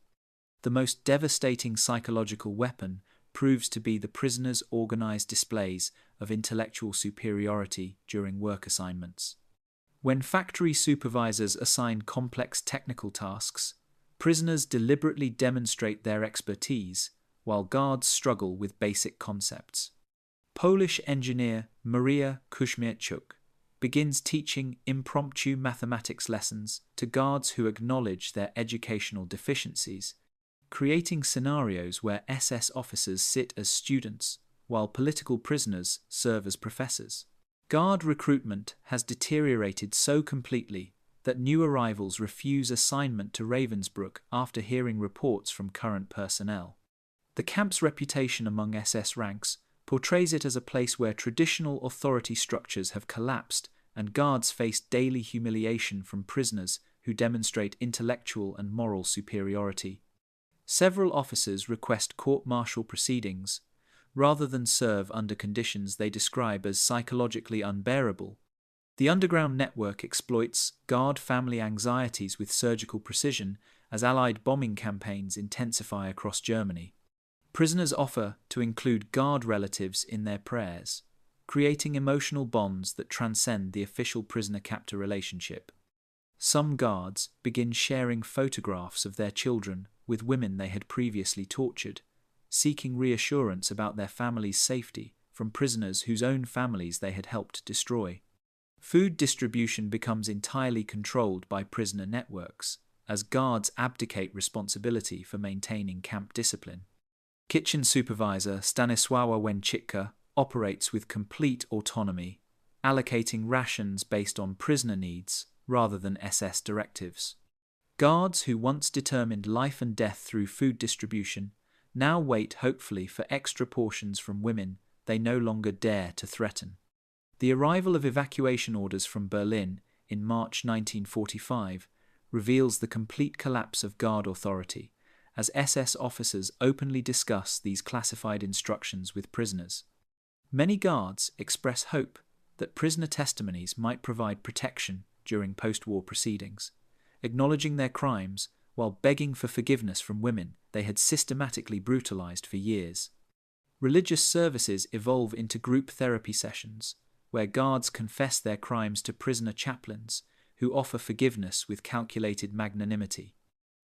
The most devastating psychological weapon proves to be the prisoners' organized displays of intellectual superiority during work assignments. When factory supervisors assign complex technical tasks, prisoners deliberately demonstrate their expertise, while guards struggle with basic concepts. Polish engineer Maria Kuźmierczuk begins teaching impromptu mathematics lessons to guards who acknowledge their educational deficiencies, creating scenarios where SS officers sit as students while political prisoners serve as professors. Guard recruitment has deteriorated so completely that new arrivals refuse assignment to Ravensbru after hearing reports from current personnel. The camp's reputation among SS ranks portrays it as a place where traditional authority structures have collapsed and guards face daily humiliation from prisoners who demonstrate intellectual and moral superiority. Several officers request court-martial proceedings, rather than serve under conditions they describe as psychologically unbearable. The underground network exploits guard family anxieties with surgical precision as Allied bombing campaigns intensify across Germany. Prisoners offer to include guard relatives in their prayers, creating emotional bonds that transcend the official prisoner-captor relationship. Some guards begin sharing photographs of their children with women they had previously tortured, seeking reassurance about their family's safety from prisoners whose own families they had helped destroy. Food distribution becomes entirely controlled by prisoner networks, as guards abdicate responsibility for maintaining camp discipline. Kitchen supervisor Stanisława Łęczyka operates with complete autonomy, allocating rations based on prisoner needs rather than SS directives. Guards who once determined life and death through food distribution now wait hopefully for extra portions from women they no longer dare to threaten. The arrival of evacuation orders from Berlin in March 1945 reveals the complete collapse of guard authority, as SS officers openly discuss these classified instructions with prisoners. Many guards express hope that prisoner testimonies might provide protection during post-war proceedings, acknowledging their crimes while begging for forgiveness from women they had systematically brutalized for years. Religious services evolve into group therapy sessions, where guards confess their crimes to prisoner chaplains who offer forgiveness with calculated magnanimity.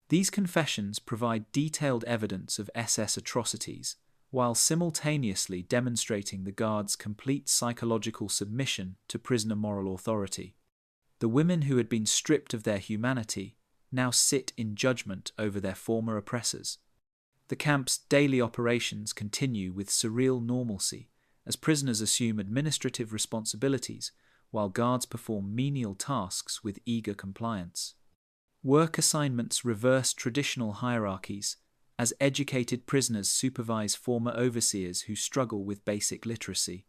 These confessions provide detailed evidence of SS atrocities, while simultaneously demonstrating the guards' complete psychological submission to prisoner moral authority. The women who had been stripped of their humanity now sit in judgment over their former oppressors. The camp's daily operations continue with surreal normalcy, as prisoners assume administrative responsibilities while guards perform menial tasks with eager compliance. Work assignments reverse traditional hierarchies, as educated prisoners supervise former overseers who struggle with basic literacy.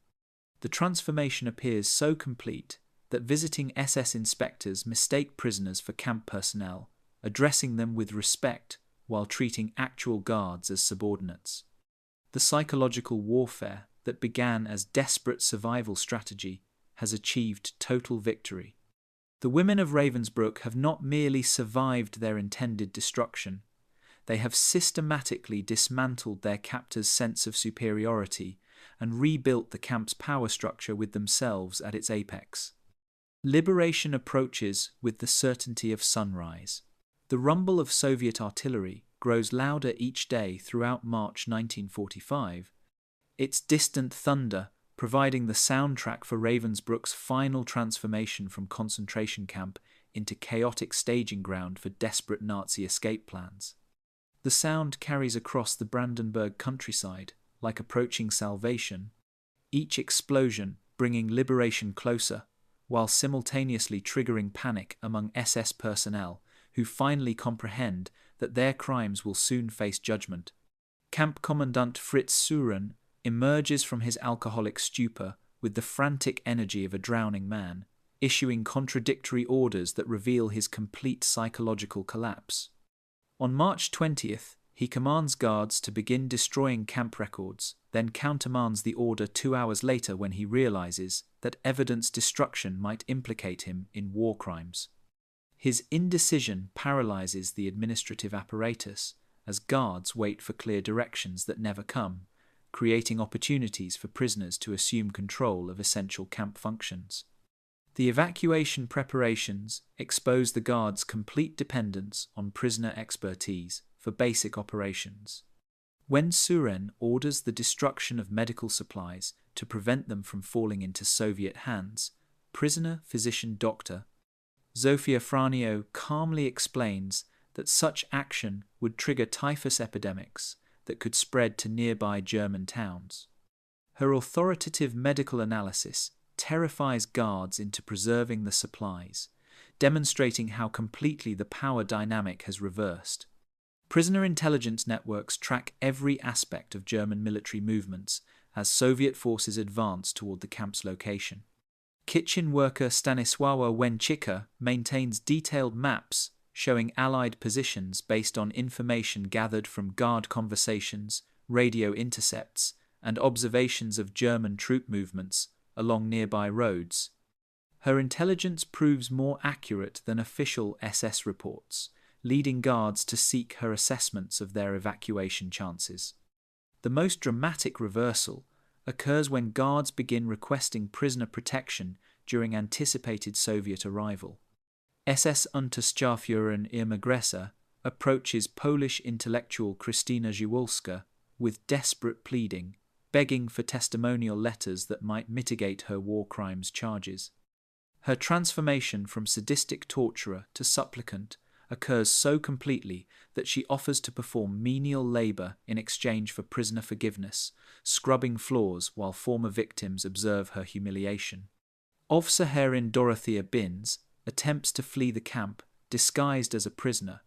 The transformation appears so complete that visiting SS inspectors mistake prisoners for camp personnel, addressing them with respect while treating actual guards as subordinates. The psychological warfare that began as desperate survival strategy has achieved total victory. The women of Ravensbru have not merely survived their intended destruction, they have systematically dismantled their captors' sense of superiority and rebuilt the camp's power structure with themselves at its apex. Liberation approaches with the certainty of sunrise. The rumble of Soviet artillery grows louder each day throughout March 1945, its distant thunder providing the soundtrack for Ravensbru's final transformation from concentration camp into chaotic staging ground for desperate Nazi escape plans. The sound carries across the Brandenburg countryside like approaching salvation, each explosion bringing liberation closer, while simultaneously triggering panic among SS personnel who finally comprehend that their crimes will soon face judgment. Camp Commandant Fritz Suren emerges from his alcoholic stupor with the frantic energy of a drowning man, issuing contradictory orders that reveal his complete psychological collapse. On March 20th, he commands guards to begin destroying camp records, then countermands the order 2 hours later when he realizes that evidence destruction might implicate him in war crimes. His indecision paralyzes the administrative apparatus as guards wait for clear directions that never come, creating opportunities for prisoners to assume control of essential camp functions. The evacuation preparations expose the guards' complete dependence on prisoner expertise for basic operations. When Suren orders the destruction of medical supplies to prevent them from falling into Soviet hands, prisoner physician Dr. Zofia Franio calmly explains that such action would trigger typhus epidemics that could spread to nearby German towns. Her authoritative medical analysis terrifies guards into preserving the supplies, demonstrating how completely the power dynamic has reversed. Prisoner intelligence networks track every aspect of German military movements as Soviet forces advance toward the camp's location. Kitchen worker Stanisława Łęczyka maintains detailed maps showing Allied positions based on information gathered from guard conversations, radio intercepts, and observations of German troop movements along nearby roads. Her intelligence proves more accurate than official SS reports, leading guards to seek her assessments of their evacuation chances. The most dramatic reversal occurs when guards begin requesting prisoner protection during anticipated Soviet arrival. SS Unterstützungsführerin Irma Gresser approaches Polish intellectual Krystyna Ziewulska with desperate pleading, begging for testimonial letters that might mitigate her war crimes charges. Her transformation from sadistic torturer to supplicant occurs so completely that she offers to perform menial labor in exchange for prisoner forgiveness, scrubbing floors while former victims observe her humiliation. Officerin Dorothea Binz attempts to flee the camp disguised as a prisoner,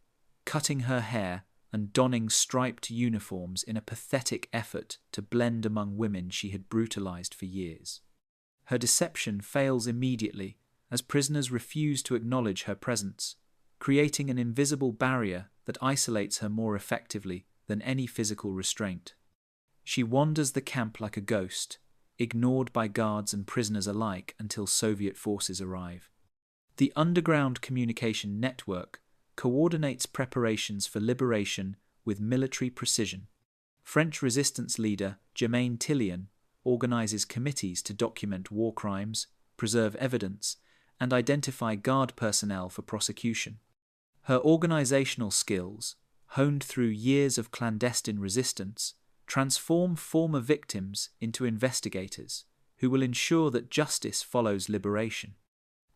cutting her hair and donning striped uniforms in a pathetic effort to blend among women she had brutalized for years. Her deception fails immediately as prisoners refuse to acknowledge her presence, creating an invisible barrier that isolates her more effectively than any physical restraint. She wanders the camp like a ghost, ignored by guards and prisoners alike until Soviet forces arrive. The underground communication network coordinates preparations for liberation with military precision. French resistance leader Germaine Tillion organizes committees to document war crimes, preserve evidence, and identify guard personnel for prosecution. Her organizational skills, honed through years of clandestine resistance, transform former victims into investigators who will ensure that justice follows liberation.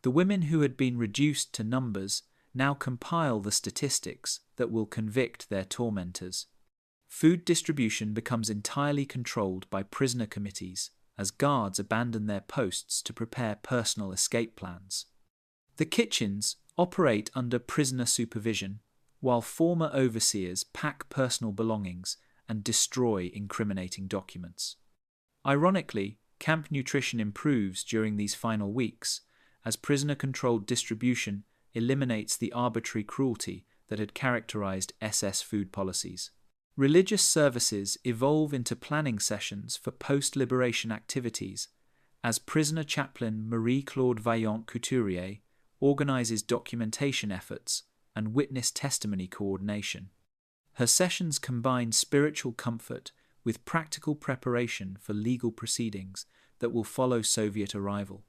The women who had been reduced to numbers now compile the statistics that will convict their tormentors. Food distribution becomes entirely controlled by prisoner committees as guards abandon their posts to prepare personal escape plans. The kitchens operate under prisoner supervision, while former overseers pack personal belongings and destroy incriminating documents. Ironically, camp nutrition improves during these final weeks, as prisoner-controlled distribution eliminates the arbitrary cruelty that had characterized SS food policies. Religious services evolve into planning sessions for post-liberation activities, as prisoner chaplain Marie-Claude Vaillant-Couturier organizes documentation efforts and witness testimony coordination. Her sessions combine spiritual comfort with practical preparation for legal proceedings that will follow Soviet arrival.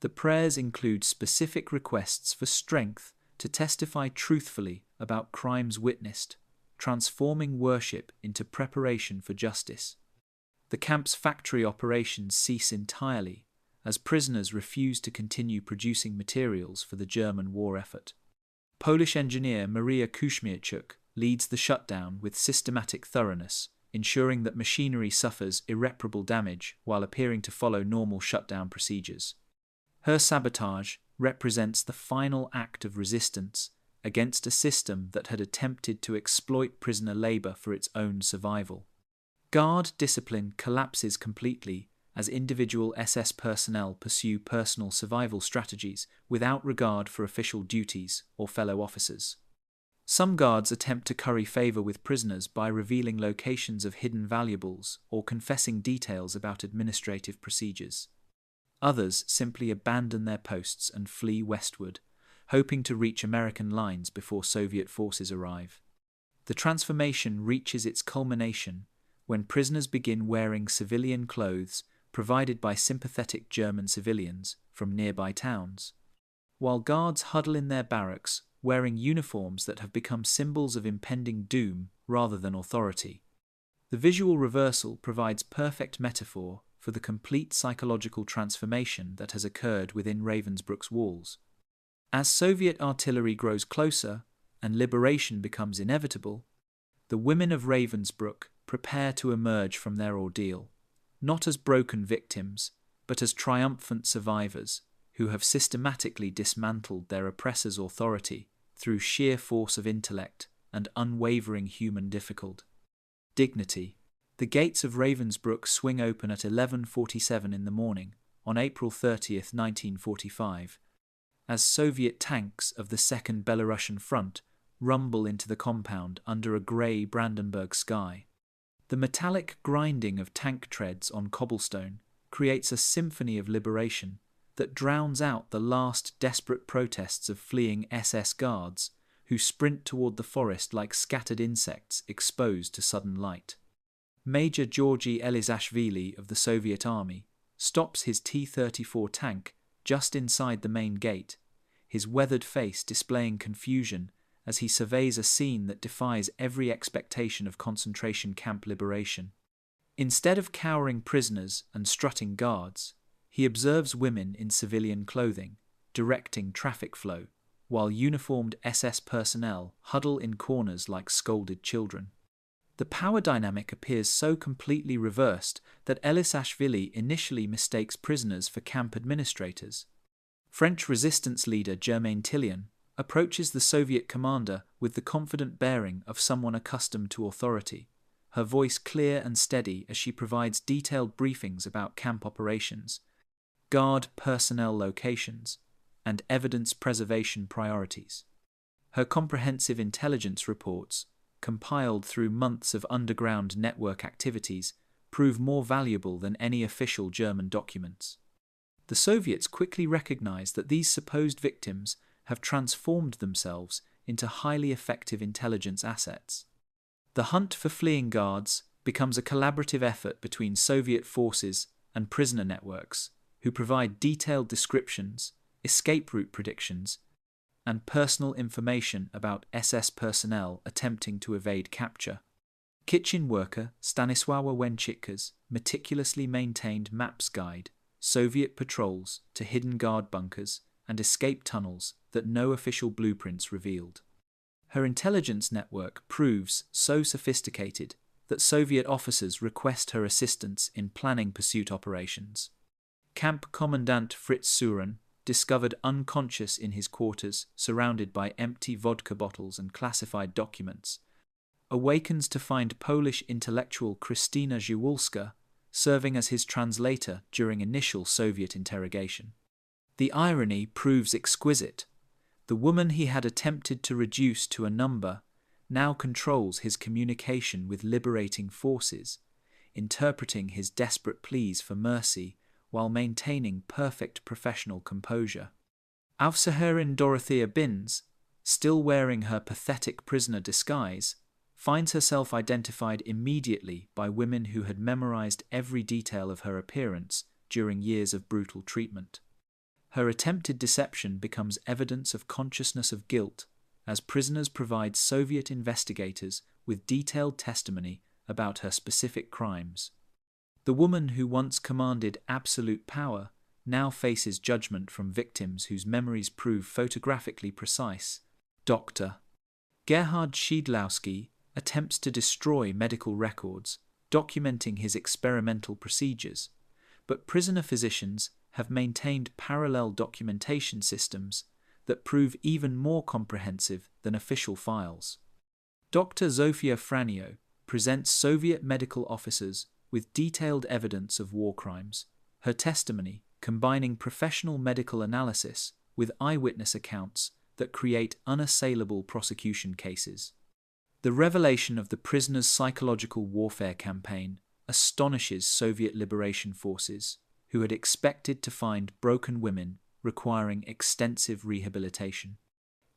The prayers include specific requests for strength to testify truthfully about crimes witnessed, transforming worship into preparation for justice. The camp's factory operations cease entirely, as prisoners refuse to continue producing materials for the German war effort. Polish engineer Maria Kuśmierczuk leads the shutdown with systematic thoroughness, ensuring that machinery suffers irreparable damage while appearing to follow normal shutdown procedures. Her sabotage represents the final act of resistance against a system that had attempted to exploit prisoner labor for its own survival. Guard discipline collapses completely as individual SS personnel pursue personal survival strategies without regard for official duties or fellow officers. Some guards attempt to curry favor with prisoners by revealing locations of hidden valuables or confessing details about administrative procedures. Others simply abandon their posts and flee westward, hoping to reach American lines before Soviet forces arrive. The transformation reaches its culmination when prisoners begin wearing civilian clothes provided by sympathetic German civilians from nearby towns, while guards huddle in their barracks wearing uniforms that have become symbols of impending doom rather than authority. The visual reversal provides perfect metaphor for the complete psychological transformation that has occurred within Ravensbru's walls. As Soviet artillery grows closer and liberation becomes inevitable, the women of Ravensbru prepare to emerge from their ordeal, not as broken victims, but as triumphant survivors who have systematically dismantled their oppressors' authority through sheer force of intellect and unwavering human dignity. The gates of Ravensbru swing open at 11:47 in the morning on April 30th, 1945, as Soviet tanks of the Second Belarusian Front rumble into the compound under a grey Brandenburg sky. The metallic grinding of tank treads on cobblestone creates a symphony of liberation that drowns out the last desperate protests of fleeing SS guards who sprint toward the forest like scattered insects exposed to sudden light. Major Georgy Elizashvili of the Soviet Army stops his T-34 tank just inside the main gate, his weathered face displaying confusion as he surveys a scene that defies every expectation of concentration camp liberation. Instead of cowering prisoners and strutting guards, he observes women in civilian clothing, directing traffic flow, while uniformed SS personnel huddle in corners like scolded children. The power dynamic appears so completely reversed that Elizashvili initially mistakes prisoners for camp administrators. French resistance leader Germaine Tillion approaches the Soviet commander with the confident bearing of someone accustomed to authority, her voice clear and steady as she provides detailed briefings about camp operations, guard personnel locations, and evidence preservation priorities. Her comprehensive intelligence reports, compiled through months of underground network activities, prove more valuable than any official German documents. The Soviets quickly recognized that these supposed victims have transformed themselves into highly effective intelligence assets. The hunt for fleeing guards becomes a collaborative effort between Soviet forces and prisoner networks, who provide detailed descriptions, escape route predictions, and personal information about SS personnel attempting to evade capture. Kitchen worker Stanisława Łęczyka's meticulously maintained maps guide Soviet patrols to hidden guard bunkers and escape tunnels that no official blueprints revealed. Her intelligence network proves so sophisticated that Soviet officers request her assistance in planning pursuit operations. Camp Commandant Fritz Suren, discovered unconscious in his quarters, surrounded by empty vodka bottles and classified documents, awakens to find Polish intellectual Krystyna Ziewulska serving as his translator during initial Soviet interrogation. The irony proves exquisite. The woman he had attempted to reduce to a number now controls his communication with liberating forces, interpreting his desperate pleas for mercy while maintaining perfect professional composure. Aufseherin Dorothea Binz, still wearing her pathetic prisoner disguise, finds herself identified immediately by women who had memorized every detail of her appearance during years of brutal treatment. Her attempted deception becomes evidence of consciousness of guilt as prisoners provide Soviet investigators with detailed testimony about her specific crimes. The woman who once commanded absolute power now faces judgment from victims whose memories prove photographically precise. Dr. Gerhard Schiedlowski attempts to destroy medical records, documenting his experimental procedures, but prisoner physicians have maintained parallel documentation systems that prove even more comprehensive than official files. Dr. Zofia Franio presents Soviet medical officers with detailed evidence of war crimes, her testimony combining professional medical analysis with eyewitness accounts that create unassailable prosecution cases. The revelation of the prisoners' psychological warfare campaign astonishes Soviet liberation forces, who had expected to find broken women requiring extensive rehabilitation.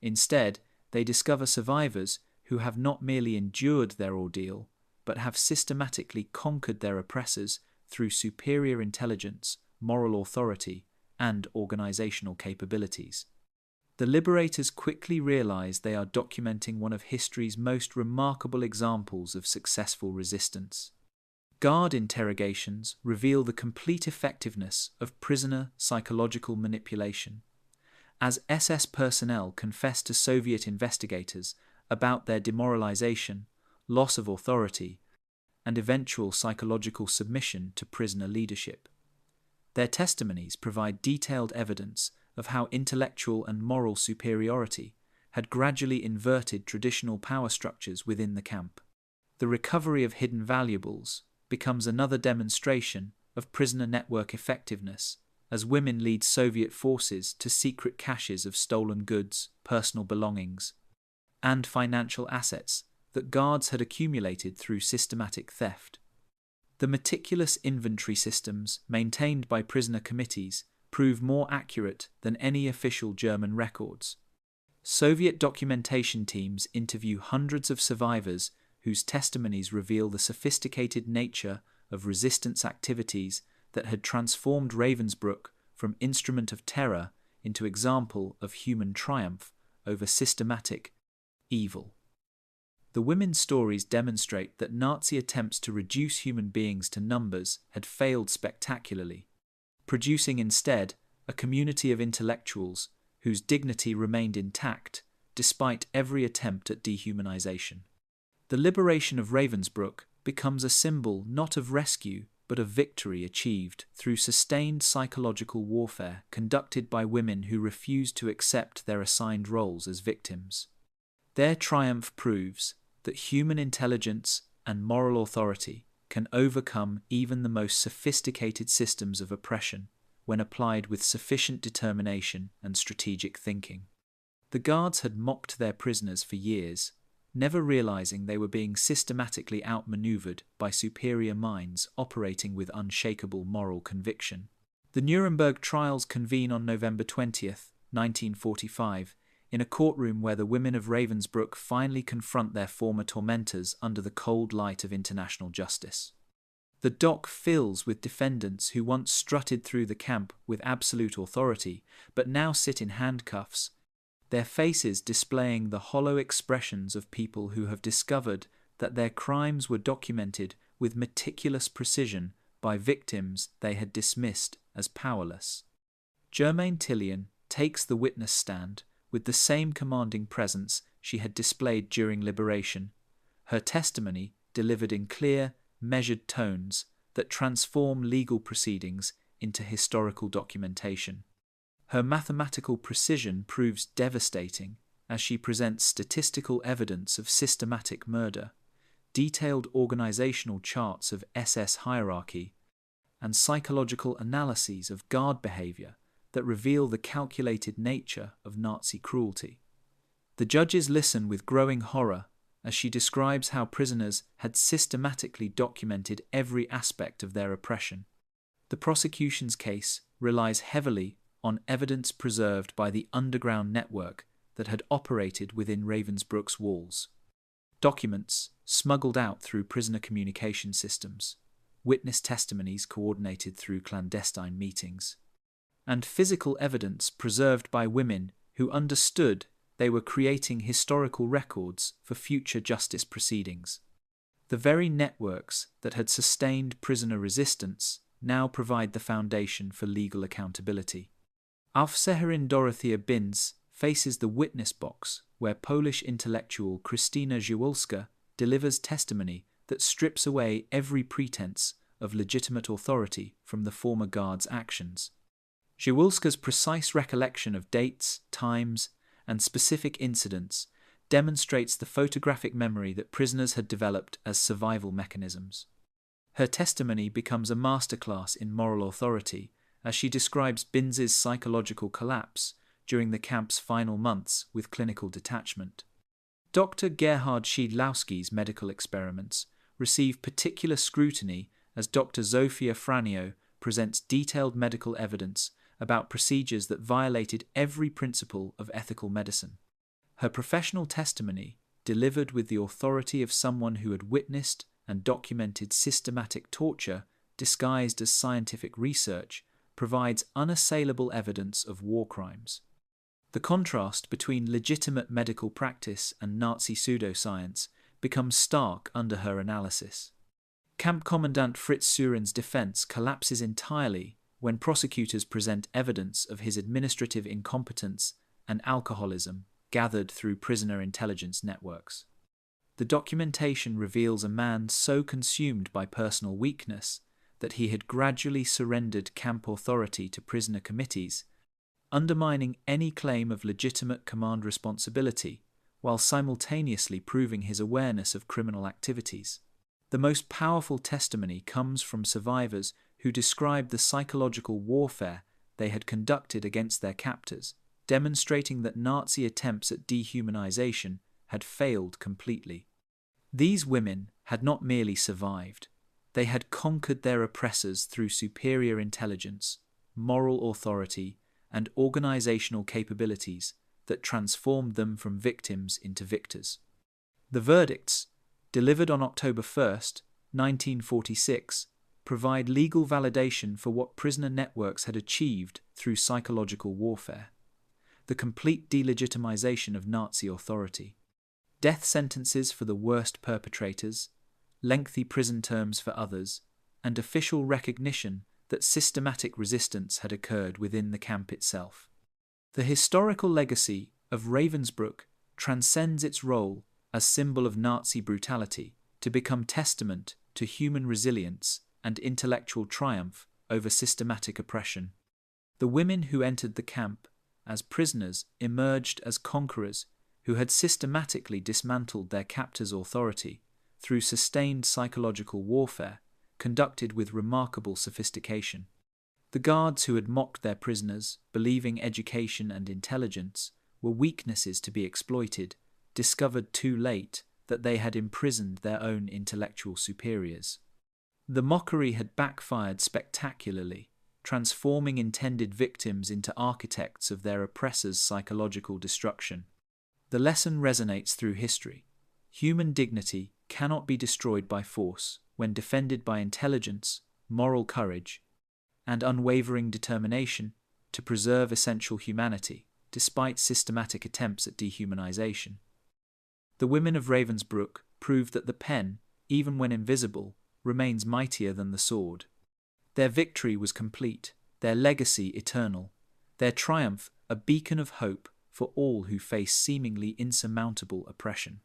Instead, they discover survivors who have not merely endured their ordeal, but have systematically conquered their oppressors through superior intelligence, moral authority, and organizational capabilities. The liberators quickly realize they are documenting one of history's most remarkable examples of successful resistance. Guard interrogations reveal the complete effectiveness of prisoner psychological manipulation, as SS personnel confess to Soviet investigators about their demoralization, loss of authority, and eventual psychological submission to prisoner leadership. Their testimonies provide detailed evidence of how intellectual and moral superiority had gradually inverted traditional power structures within the camp. The recovery of hidden valuables becomes another demonstration of prisoner network effectiveness, as women lead Soviet forces to secret caches of stolen goods, personal belongings, and financial assets that guards had accumulated through systematic theft. The meticulous inventory systems maintained by prisoner committees prove more accurate than any official German records. Soviet documentation teams interview hundreds of survivors whose testimonies reveal the sophisticated nature of resistance activities that had transformed Ravensbru from instrument of terror into example of human triumph over systematic evil. The women's stories demonstrate that Nazi attempts to reduce human beings to numbers had failed spectacularly, producing instead a community of intellectuals whose dignity remained intact despite every attempt at dehumanization. The liberation of Ravensbru becomes a symbol not of rescue but of victory achieved through sustained psychological warfare conducted by women who refused to accept their assigned roles as victims. Their triumph proves that human intelligence and moral authority can overcome even the most sophisticated systems of oppression when applied with sufficient determination and strategic thinking. The guards had mocked their prisoners for years, never realizing they were being systematically outmaneuvered by superior minds operating with unshakable moral conviction. The Nuremberg trials convene on November 20th, 1945, in a courtroom where the women of Ravensbru finally confront their former tormentors under the cold light of international justice. The dock fills with defendants who once strutted through the camp with absolute authority, but now sit in handcuffs, their faces displaying the hollow expressions of people who have discovered that their crimes were documented with meticulous precision by victims they had dismissed as powerless. Germaine Tillian takes the witness stand with the same commanding presence she had displayed during liberation, her testimony delivered in clear, measured tones that transform legal proceedings into historical documentation. Her mathematical precision proves devastating as she presents statistical evidence of systematic murder, detailed organizational charts of SS hierarchy, and psychological analyses of guard behavior that reveal the calculated nature of Nazi cruelty. The judges listen with growing horror as she describes how prisoners had systematically documented every aspect of their oppression. The prosecution's case relies heavily on evidence preserved by the underground network that had operated within Ravensbru's walls. Documents smuggled out through prisoner communication systems, witness testimonies coordinated through clandestine meetings, and physical evidence preserved by women who understood they were creating historical records for future justice proceedings. The very networks that had sustained prisoner resistance now provide the foundation for legal accountability. Aufseherin Dorothea Binz faces the witness box where Polish intellectual Krystyna Ziewulska delivers testimony that strips away every pretense of legitimate authority from the former guards' actions. Ziewulska's precise recollection of dates, times, and specific incidents demonstrates the photographic memory that prisoners had developed as survival mechanisms. Her testimony becomes a masterclass in moral authority as she describes Binz's psychological collapse during the camp's final months with clinical detachment. Dr. Gerhard Schiedlowski's medical experiments receive particular scrutiny as Dr. Zofia Franio presents detailed medical evidence about procedures that violated every principle of ethical medicine. Her professional testimony, delivered with the authority of someone who had witnessed and documented systematic torture disguised as scientific research, provides unassailable evidence of war crimes. The contrast between legitimate medical practice and Nazi pseudoscience becomes stark under her analysis. Camp Commandant Fritz Surin's defense collapses entirely when prosecutors present evidence of his administrative incompetence and alcoholism gathered through prisoner intelligence networks. The documentation reveals a man so consumed by personal weakness that he had gradually surrendered camp authority to prisoner committees, undermining any claim of legitimate command responsibility, while simultaneously proving his awareness of criminal activities. The most powerful testimony comes from survivors who describe the psychological warfare they had conducted against their captors, demonstrating that Nazi attempts at dehumanization had failed completely. These women had not merely survived, they had conquered their oppressors through superior intelligence, moral authority, and organizational capabilities that transformed them from victims into victors. The verdicts, delivered on October 1st, 1946, provide legal validation for what prisoner networks had achieved through psychological warfare: the complete delegitimization of Nazi authority. Death sentences for the worst perpetrators, lengthy prison terms for others, and official recognition that systematic resistance had occurred within the camp itself. The historical legacy of Ravensbru transcends its role as symbol of Nazi brutality to become testament to human resilience and intellectual triumph over systematic oppression. The women who entered the camp as prisoners emerged as conquerors who had systematically dismantled their captors' authority through sustained psychological warfare conducted with remarkable sophistication. The guards who had mocked their prisoners, believing education and intelligence were weaknesses to be exploited, discovered too late that they had imprisoned their own intellectual superiors. The mockery had backfired spectacularly, transforming intended victims into architects of their oppressors' psychological destruction. The lesson resonates through history. Human dignity cannot be destroyed by force when defended by intelligence, moral courage, and unwavering determination to preserve essential humanity, despite systematic attempts at dehumanization. The women of Ravensbru proved that the pen, even when invisible, remains mightier than the sword. Their victory was complete, their legacy eternal, their triumph a beacon of hope for all who face seemingly insurmountable oppression.